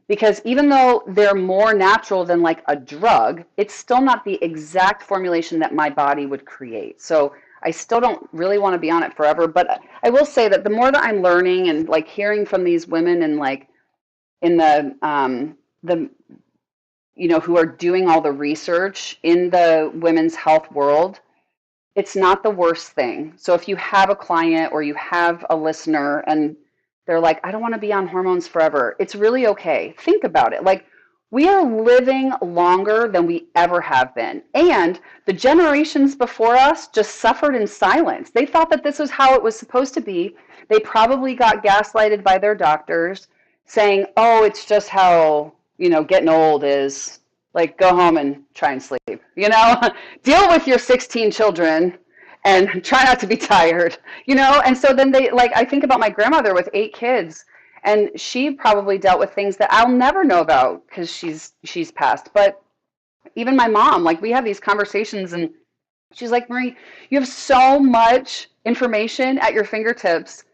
Speaker 2: because even though they're more natural than like a drug, it's still not the exact formulation that my body would create. So I still don't really want to be on it forever. But I will say that the more that I'm learning and like hearing from these women and like in the who are doing all the research in the women's health world, it's not the worst thing. So if you have a client or you have a listener and they're like, I don't want to be on hormones forever, it's really okay. Think about it. Like, we are living longer than we ever have been. And the generations before us just suffered in silence. They thought that this was how it was supposed to be. They probably got gaslighted by their doctors saying, oh, it's just how, getting old is. Like, go home and try and sleep. Deal with your 16 children and try not to be tired. And so then they, like, I think about my grandmother with 8 kids, and she probably dealt with things that I'll never know about because she's passed. But even my mom, like, we have these conversations, and she's like, Marie, you have so much information at your fingertips,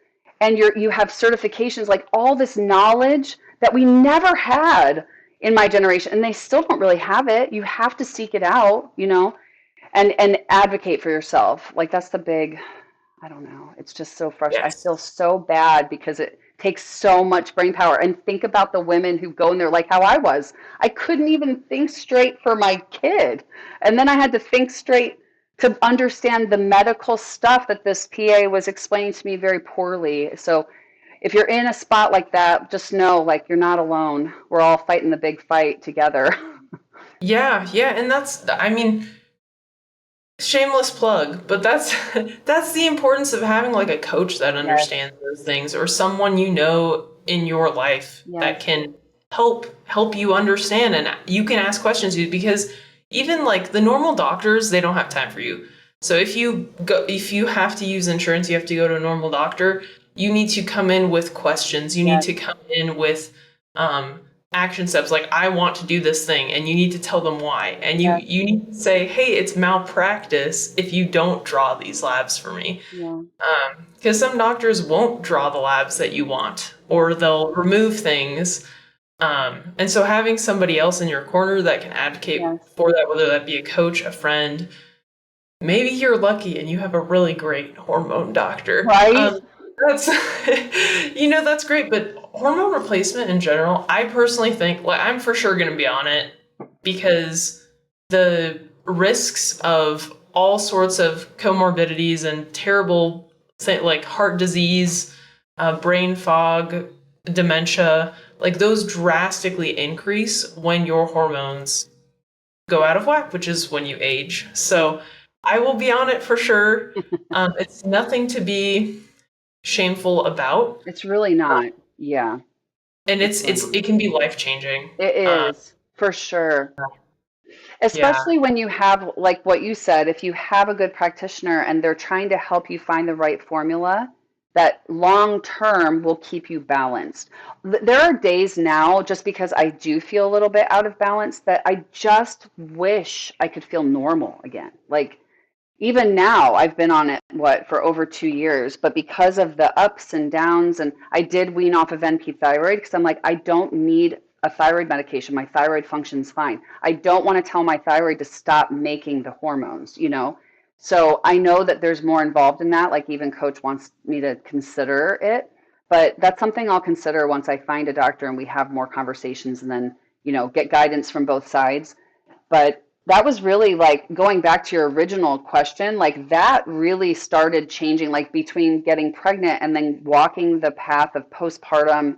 Speaker 2: and you have certifications, like all this knowledge that we never had in my generation, and they still don't really have it. You have to seek it out, and advocate for yourself. Like that's the big, I don't know. It's just so frustrating. I
Speaker 1: Yes.
Speaker 2: feel so bad because it takes so much brain power. And think about the women who go in there like how I was. I couldn't even think straight for my kid. And then I had to think straight to understand the medical stuff that this PA was explaining to me very poorly. So if you're in a spot like that, just know like you're not alone. We're all fighting the big fight together.
Speaker 1: Yeah, yeah, and I mean, shameless plug, but that's that's the importance of having like a coach that
Speaker 2: Yes,
Speaker 1: understands those things or someone in your life
Speaker 2: yes,
Speaker 1: that can help you understand and you can ask questions because even like the normal doctors, they don't have time for you. So if you have to use insurance, you have to go to a normal doctor, you need to come in with questions. You need
Speaker 2: yes,
Speaker 1: to come in with um action steps like I want to do this thing and you need to tell them why and you
Speaker 2: yes,
Speaker 1: you need to say hey it's malpractice if you don't draw these labs for me
Speaker 2: yeah,
Speaker 1: because some doctors won't draw the labs that you want or they'll remove things and so having somebody else in your corner that can advocate
Speaker 2: yes.
Speaker 1: for that, whether that be a coach, a friend, maybe you're lucky and you have a really great hormone doctor.
Speaker 2: Right?
Speaker 1: That's that's great, but hormone replacement in general, I personally think, like, I'm for sure going to be on it because the risks of all sorts of comorbidities and terrible, like heart disease, brain fog, dementia, like those drastically increase when your hormones go out of whack, which is when you age. So I will be on it for sure. It's nothing to be shameful about,
Speaker 2: It's really not. Yeah,
Speaker 1: and
Speaker 2: it's really not.
Speaker 1: it can be life changing.
Speaker 2: It is for sure.
Speaker 1: Yeah,
Speaker 2: Especially when you have, like what you said, if you have a good practitioner and they're trying to help you find the right formula that long term will keep you balanced. There are days now, just because I do feel a little bit out of balance, that I just wish I could feel normal again. Like, even now, I've been on it, what, for over 2 years, but because of the ups and downs, and I did wean off of NP thyroid because I'm like, I don't need a thyroid medication. My thyroid functions fine. I don't want to tell my thyroid to stop making the hormones, you know? So I know that there's more involved in that. Like, even coach wants me to consider it, but that's something I'll consider once I find a doctor and we have more conversations and then, get guidance from both sides. But that was really like going back to your original question, like that really started changing, like between getting pregnant and then walking the path of postpartum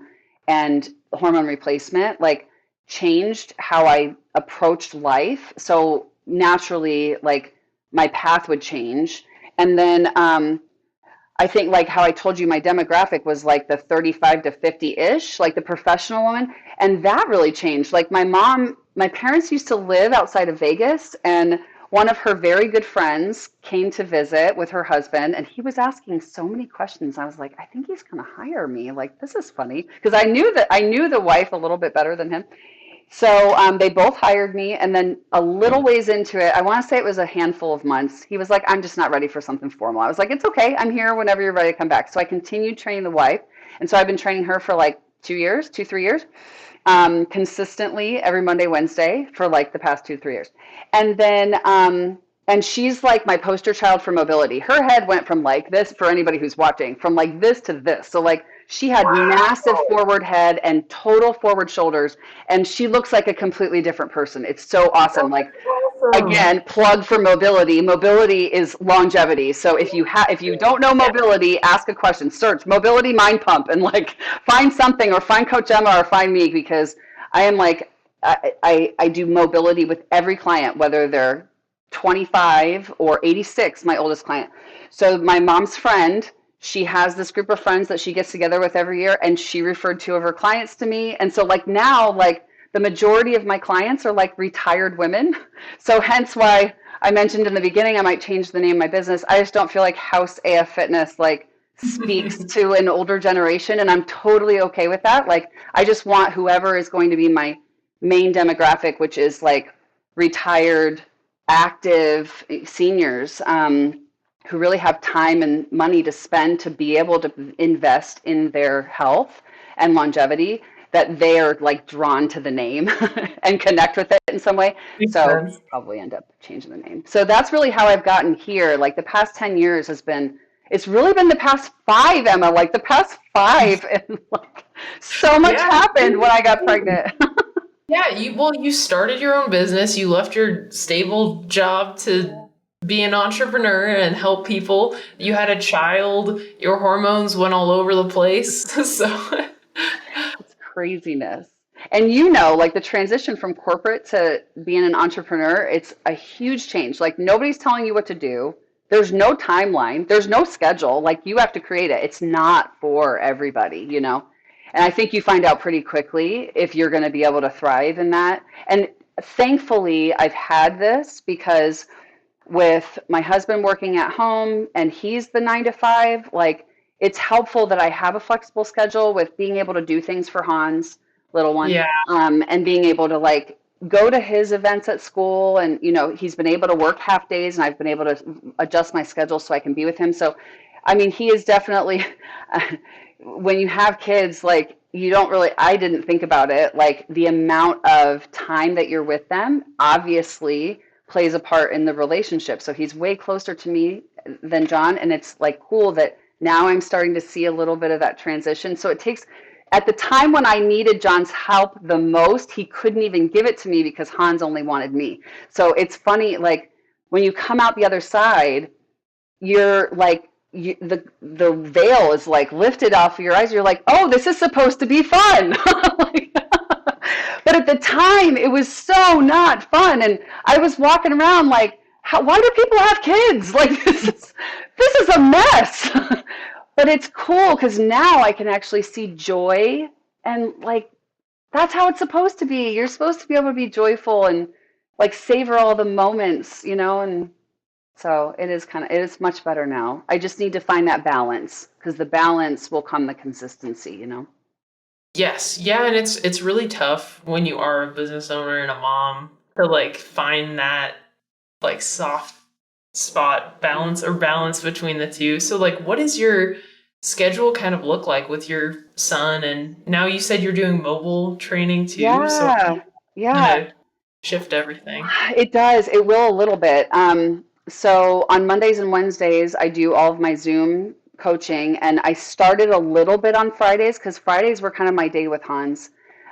Speaker 2: and hormone replacement, like changed how I approached life. So naturally, like my path would change. And then I think like how I told you my demographic was like the 35 to 50-ish, like the professional woman. And that really changed. Like my parents used to live outside of Vegas, and one of her very good friends came to visit with her husband, and he was asking so many questions. I was like, I think he's going to hire me. Like, this is funny because I knew the wife a little bit better than him. So they both hired me, and then a little ways into it, I want to say it was a handful of months. He was like, "I'm just not ready for something formal." I was like, "It's okay. I'm here whenever you're ready to come back." So I continued training the wife, and so I've been training her for like 2 years, 3 years, consistently every Monday, Wednesday for like the past 2, 3 years, and then and she's like my poster child for mobility. Her head went from like this, for anybody who's watching, from like this to this. So like she had massive forward head and total forward shoulders, and she looks like a completely different person. It's so awesome. Like,
Speaker 1: awesome.
Speaker 2: again, plug for mobility. Mobility is longevity. So if you don't know
Speaker 1: Yeah,
Speaker 2: mobility, ask a question. Search mobility mind pump and like find something, or find Coach Emma, or find me, because I am like I do mobility with every client, whether they're 25 or 86, my oldest client. So my mom's friend, she has this group of friends that she gets together with every year, and she referred two of her clients to me. And so like now, like the majority of my clients are like retired women. So hence why I mentioned in the beginning I might change the name of my business. I just don't feel like House AF Fitness like speaks to an older generation, and I'm totally okay with that. Like, I just want whoever is going to be my main demographic, which is like retired, active seniors, who really have time and money to spend to be able to invest in their health and longevity, that they are like drawn to the name and connect with it in some way.
Speaker 1: makes
Speaker 2: So
Speaker 1: sense.
Speaker 2: probably end up changing the name. So that's really how I've gotten here. Like the past 10 years has been, it's really been the past five, Emma, like the past five. And like so much
Speaker 1: Yeah,
Speaker 2: happened when I got pregnant.
Speaker 1: yeah. You started your own business. You left your stable job to be an entrepreneur and help people. You had a child. Your hormones went all over the place. So
Speaker 2: It's craziness. And you know, like the transition from corporate to being an entrepreneur, it's a huge change. Like nobody's telling you what to do. There's no timeline. There's no schedule. Like you have to create it. It's not for everybody, you know? And I think you find out pretty quickly if you're going to be able to thrive in that. And thankfully, I've had this because with my husband working at home and he's the 9 to 5, like it's helpful that I have a flexible schedule with being able to do things for Hans, little one,
Speaker 1: yeah,
Speaker 2: and being able to like go to his events at school. And, he's been able to work half days and I've been able to adjust my schedule so I can be with him. So, I mean, he is definitely, when you have kids, like you don't really, I didn't think about it, like the amount of time that you're with them, obviously plays a part in the relationship. So he's way closer to me than John. And it's like cool that now I'm starting to see a little bit of that transition. So it takes, at the time when I needed John's help the most, he couldn't even give it to me because Hans only wanted me. So it's funny, like when you come out the other side, you're like the veil is like lifted off of your eyes. You're like, oh, this is supposed to be fun. Like, but at the time, it was so not fun, and I was walking around like, why do people have kids? Like this is a mess. But it's cool because now I can actually see joy and like that's how it's supposed to be. You're supposed to be able to be joyful and like savor all the moments, and so it is much better now. I just need to find that balance because the balance will come the consistency.
Speaker 1: Yes, yeah, and it's really tough when you are a business owner and a mom to like find that like soft spot balance or balance between the two. So like what does your schedule kind of look like with your son? And now you said you're doing mobile training too, so
Speaker 2: Yeah, yeah,
Speaker 1: kind of shift everything.
Speaker 2: it does. It will a little bit. So on Mondays and Wednesdays, I do all of my Zoom coaching, and I started a little bit on Fridays because Fridays were kind of my day with Hans,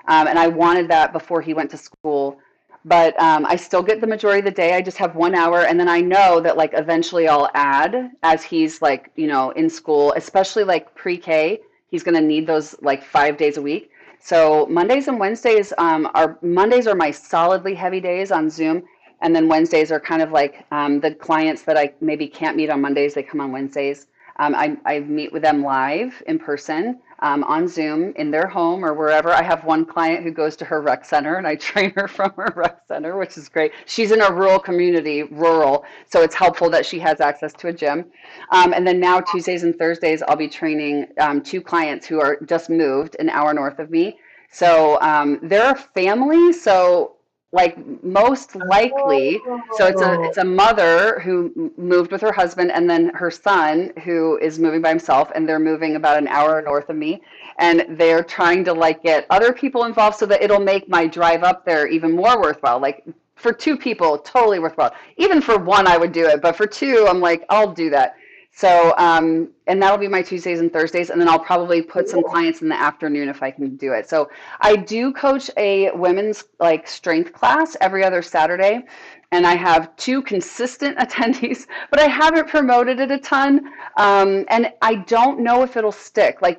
Speaker 2: and I wanted that before he went to school. But I still get the majority of the day. I just have 1 hour, and then I know that like eventually I'll add as he's like in school, especially like pre-K. He's going to need those like 5 days a week. So Mondays and Wednesdays are Mondays are my solidly heavy days on Zoom, and then Wednesdays are kind of like the clients that I maybe can't meet on Mondays. They come on Wednesdays. I meet with them live in person on Zoom in their home or wherever. I have one client who goes to her rec center, and I train her from her rec center, which is great. She's in a rural community, so it's helpful that she has access to a gym. And then now Tuesdays and Thursdays, I'll be training two clients who are just moved an hour north of me. So they're a family. So like most likely, so
Speaker 1: Oh,
Speaker 2: it's a mother who moved with her husband, and then her son who is moving by himself, and they're moving about an hour north of me, and they're trying to like get other people involved so that it'll make my drive up there even more worthwhile. Like for two people, totally worthwhile. Even for one, I would do it, but for two, I'm like, I'll do that. So, and that'll be my Tuesdays and Thursdays, and then I'll probably put some
Speaker 1: cool.
Speaker 2: clients in the afternoon if I can do it. So I do coach a women's like strength class every other Saturday, and I have two consistent attendees, but I haven't promoted it a ton. And I don't know if it'll stick. Like,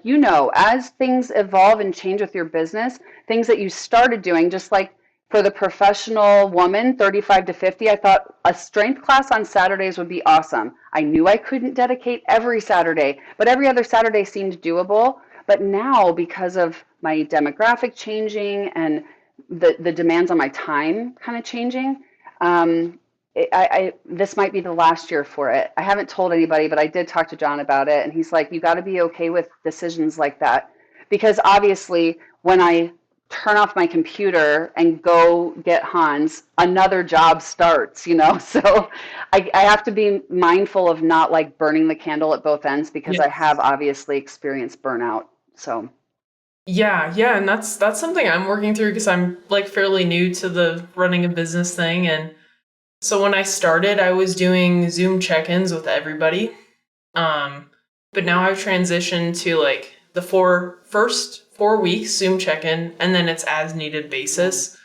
Speaker 2: as things evolve and change with your business, things that you started doing, just like for the professional woman, 35 to 50, I thought a strength class on Saturdays would be awesome. I knew I couldn't dedicate every Saturday, but every other Saturday seemed doable. But now, because of my demographic changing and the demands on my time kind of changing, this might be the last year for it. I haven't told anybody, but I did talk to John about it, and he's like, "You got to be okay with decisions like that, because obviously, when I turn off my computer and go get Hans, another job starts. So I have to be mindful of not like burning the candle at both ends because I have
Speaker 1: Yes.
Speaker 2: obviously experienced burnout. So
Speaker 1: Yeah, yeah, and that's something I'm working through because I'm like fairly new to the running a business thing. And so when I started, I was doing Zoom check-ins with everybody. Um, but now I've transitioned to like the first 4 weeks Zoom check-in, and then it's as needed
Speaker 2: yeah,
Speaker 1: basis.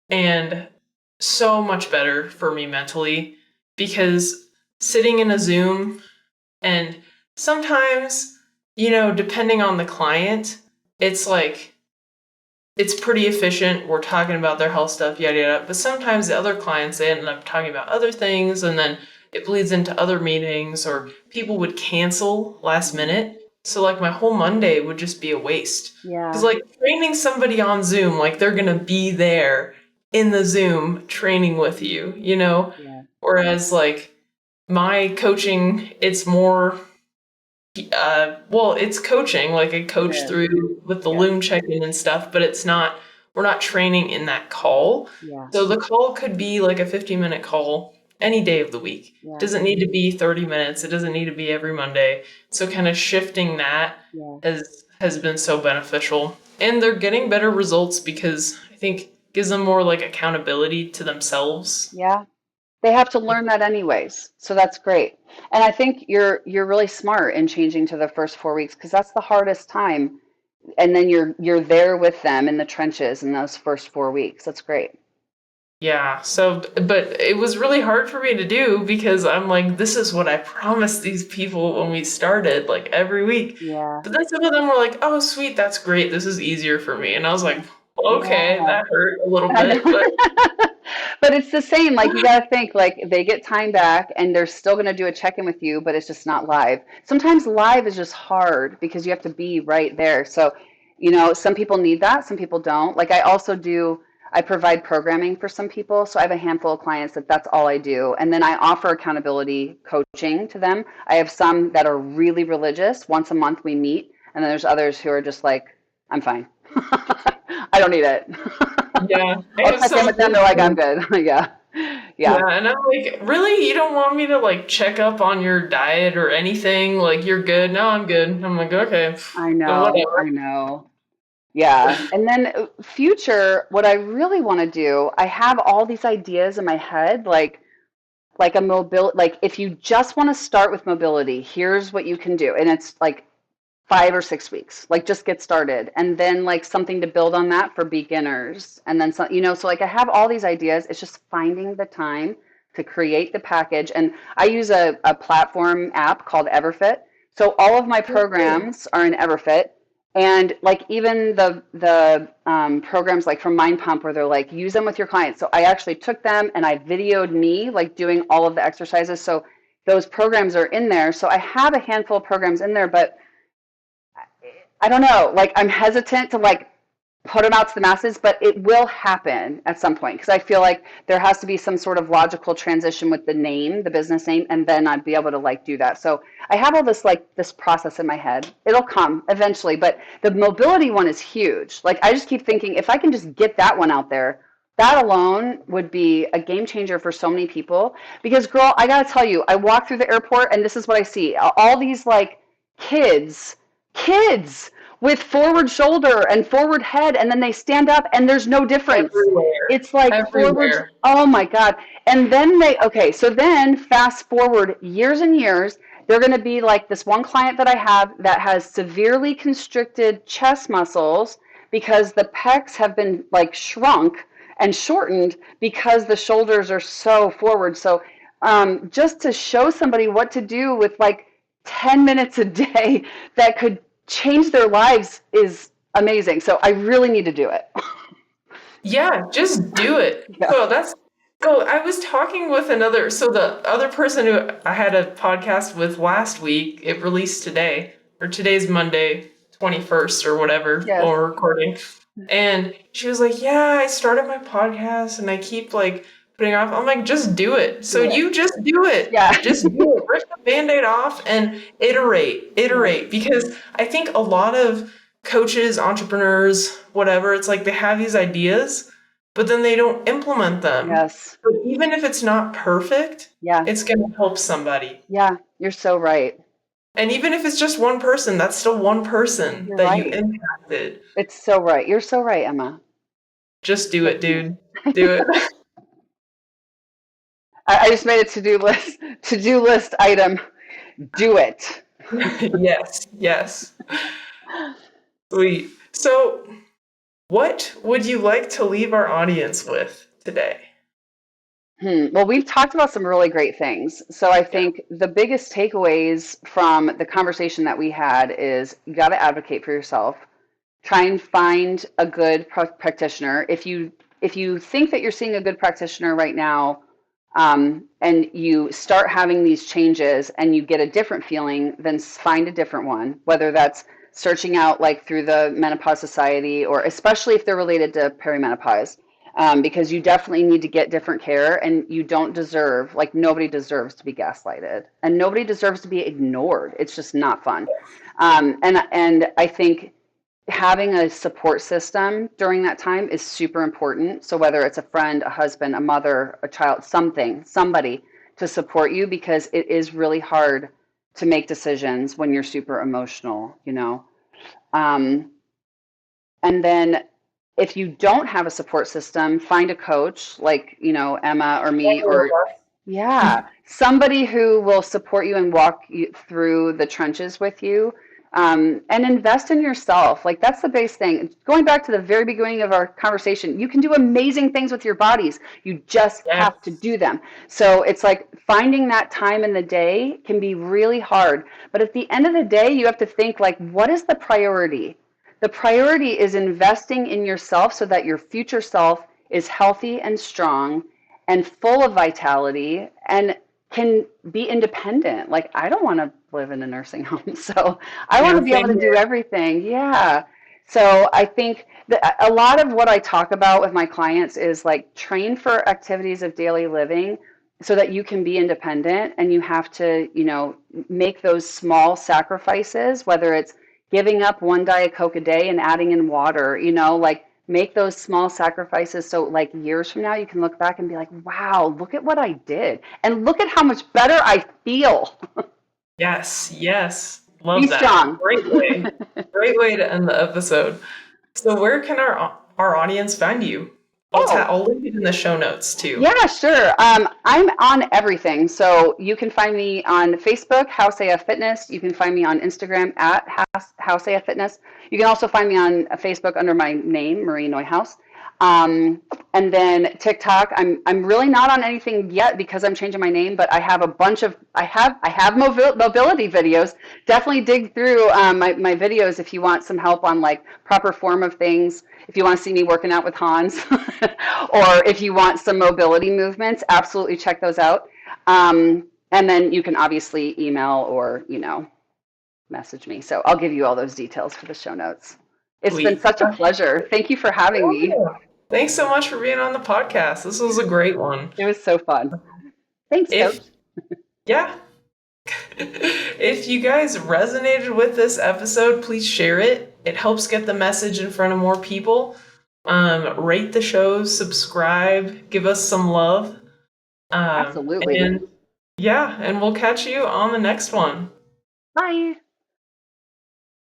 Speaker 1: And so much better for me mentally because sitting in a Zoom and sometimes, depending on the client, it's like it's pretty efficient. We're talking about their health stuff, yada yada. But sometimes the other clients they end up talking about other things, and then it bleeds into other meetings, or people would cancel last minute. So like my whole Monday would just be a waste. Because
Speaker 2: yeah,
Speaker 1: like training somebody on Zoom, like they're gonna be there in the Zoom training with you.
Speaker 2: yeah,
Speaker 1: Whereas like my coaching, it's more well, it's coaching, like I
Speaker 2: it
Speaker 1: coach
Speaker 2: is.
Speaker 1: through with the
Speaker 2: Yeah,
Speaker 1: loom check-in and stuff, but we're not training in that call.
Speaker 2: yeah,
Speaker 1: So the call could be like a 15-minute call any day of the week. It
Speaker 2: yeah,
Speaker 1: doesn't need to be 30 minutes. It doesn't need to be every Monday. So kind of shifting that
Speaker 2: yeah,
Speaker 1: has been so beneficial. And they're getting better results because I think gives them more like accountability to themselves.
Speaker 2: yeah. They have to learn that anyways, so that's great. And I think you're really smart in changing to the first 4 weeks because that's the hardest time. and then you're there with them in the trenches in those first 4 weeks. That's great.
Speaker 1: Yeah. So, but it was really hard for me to do because I'm like, this is what I promised these people when we started, like every week.
Speaker 2: Yeah.
Speaker 1: But then some of them were like, oh, sweet, that's great. This is easier for me. And I was like, okay,
Speaker 2: Yeah.
Speaker 1: that hurt a little
Speaker 2: I
Speaker 1: bit, but
Speaker 2: know. But it's the same. Like you got to think like they get time back and they're still going to do a check-in with you, but it's just not live. Sometimes live is just hard because you have to be right there. So, some people need that, some people don't. Like I provide programming for some people. So I have a handful of clients that's all I do. And then I offer accountability coaching to them. I have some that are really religious. Once a month we meet. And then there's others who are just like, I'm fine. I don't need it.
Speaker 1: yeah, I
Speaker 2: I'll
Speaker 1: have
Speaker 2: check in
Speaker 1: some.
Speaker 2: with them. They're like, I'm good. Yeah. Yeah.
Speaker 1: Yeah, and I'm like, really? You don't want me to like check up on your diet or anything? Like, you're good? No, I'm good. I'm like, okay,
Speaker 2: I
Speaker 1: then
Speaker 2: know. I
Speaker 1: whatever.
Speaker 2: know. Yeah. And then future, what I really want to do, I have all these ideas in my head, like a mobility, like if you just want to start with mobility, here's what you can do. And it's like 5 or 6 weeks, like just get started. And then like something to build on that for beginners. And then some, so like I have all these ideas. It's just finding the time to create the package. And I use a platform app called Everfit. So all of my programs are in Everfit. And like even the programs like from Mind Pump where they're like use them with your clients. So I actually took them and I videoed me like doing all of the exercises. So those programs are in there. So I have a handful of programs in there, but I don't know. Like I'm hesitant to like put them out to the masses, but it will happen at some point because I feel like there has to be some sort of logical transition with the name, the business name, and then I'd be able to like do that. So I have all this process in my head. It'll come eventually, but the mobility one is huge. Like I just keep thinking if I can just get that one out there, that alone would be a game changer for so many people. Because girl, I gotta tell you, I walk through the airport and this is what I see. All these like kids, kids with forward shoulder and forward head, and then they stand up and there's no difference.
Speaker 1: Everywhere.
Speaker 2: It's like forward,
Speaker 1: Everywhere.
Speaker 2: oh my God. And then okay, so then fast forward years and years, they're going to be like this one client that I have that has severely constricted chest muscles because the pecs have been like shrunk and shortened because the shoulders are so forward. So just to show somebody what to do with like 10 minutes a day that could change their lives is amazing. So I really need to do it.
Speaker 1: Yeah, just do it.
Speaker 2: Yeah.
Speaker 1: So that's go. I was talking with another, so the other person who I had a podcast with last week, it released today, or today's Monday, 21st or whatever,
Speaker 2: Yes.
Speaker 1: while we're recording. And she was like, yeah, I started my podcast and I keep like putting off. I'm like, just do it. So
Speaker 2: Do it.
Speaker 1: you just do it.
Speaker 2: Yeah.
Speaker 1: Just do it. Rip the Band-Aid off and iterate. Because I think a lot of coaches, entrepreneurs, whatever, it's like they have these ideas, but then they don't implement them.
Speaker 2: Yes.
Speaker 1: But even if it's not perfect,
Speaker 2: Yeah.
Speaker 1: it's going to help somebody.
Speaker 2: Yeah. You're so right.
Speaker 1: And even if it's just one person, that's still one person
Speaker 2: You're
Speaker 1: that you
Speaker 2: right.
Speaker 1: impacted.
Speaker 2: It's so right. You're so right, Emma.
Speaker 1: Just do it, dude. Do it.
Speaker 2: I just made a to-do list item. Do it.
Speaker 1: Yes. Sweet. So, what would you like to leave our audience with today?
Speaker 2: Well, we've talked about some really great things. So I
Speaker 1: Yeah.
Speaker 2: think the biggest takeaways from the conversation that we had is you got to advocate for yourself. Try and find a good practitioner. If you think that you're seeing a good practitioner right now, and you start having these changes and you get a different feeling, then find a different one. Whether that's searching out like through the Menopause Society, or especially if they're related to perimenopause, because you definitely need to get different care, and you don't deserve, like nobody deserves to be gaslighted, and nobody deserves to be ignored. It's just not fun. And I think having a support system during that time is super important. So whether it's a friend, a husband, a mother, a child, somebody to support you, because it is really hard to make decisions when you're super emotional. Um, and then if you don't have a support system, find a coach like, Emma or me, or yeah, somebody who will support you and walk you through the trenches with you. And invest in yourself. Like that's the base thing. Going back to the very beginning of our conversation, you can do amazing things with your bodies. You just have to
Speaker 1: Yes.
Speaker 2: do them. So it's like finding that time in the day can be really hard. But at the end of the day, you have to think like, what is the priority? The priority is investing in yourself so that your future self is healthy and strong and full of vitality and can be independent. Like, I don't want to live in a nursing home, so I want
Speaker 1: Yeah,
Speaker 2: to be able
Speaker 1: same
Speaker 2: to do
Speaker 1: here.
Speaker 2: everything. Yeah. So I think that a lot of what I talk about with my clients is like train for activities of daily living so that you can be independent and you have to, make those small sacrifices, whether it's giving up one Diet Coke a day and adding in water, like make those small sacrifices so like years from now you can look back and be like, wow, look at what I did. And look at how much better I feel.
Speaker 1: Yes, yes.
Speaker 2: Be
Speaker 1: Love that.
Speaker 2: strong.
Speaker 1: Great way. Great way to end the episode. So where can our audience find you?
Speaker 2: Oh,
Speaker 1: I'll link it in the show notes too.
Speaker 2: yeah, sure. I'm on everything. So you can find me on Facebook, House AF Fitness. You can find me on Instagram at House AF Fitness. You can also find me on Facebook under my name, Marie Neuhaus. And then TikTok. I'm really not on anything yet because I'm changing my name, but I have a bunch of I have mobility videos. Definitely dig through my videos if you want some help on like proper form of things. If you want to see me working out with Hans, or if you want some mobility movements, absolutely check those out. And then you can obviously email or, message me. So I'll give you all those details for the show notes. It's been
Speaker 1: Sweet.
Speaker 2: such a pleasure. Thank you for having me.
Speaker 1: Yeah. Thanks so much for being on the podcast. This was a great one.
Speaker 2: It was so fun. Thanks,
Speaker 1: If
Speaker 2: Coach.
Speaker 1: yeah, if you guys resonated with this episode, please share it. It helps get the message in front of more people. Rate the show, subscribe, give us some love.
Speaker 2: Absolutely.
Speaker 1: And yeah, and we'll catch you on the next one.
Speaker 2: Bye.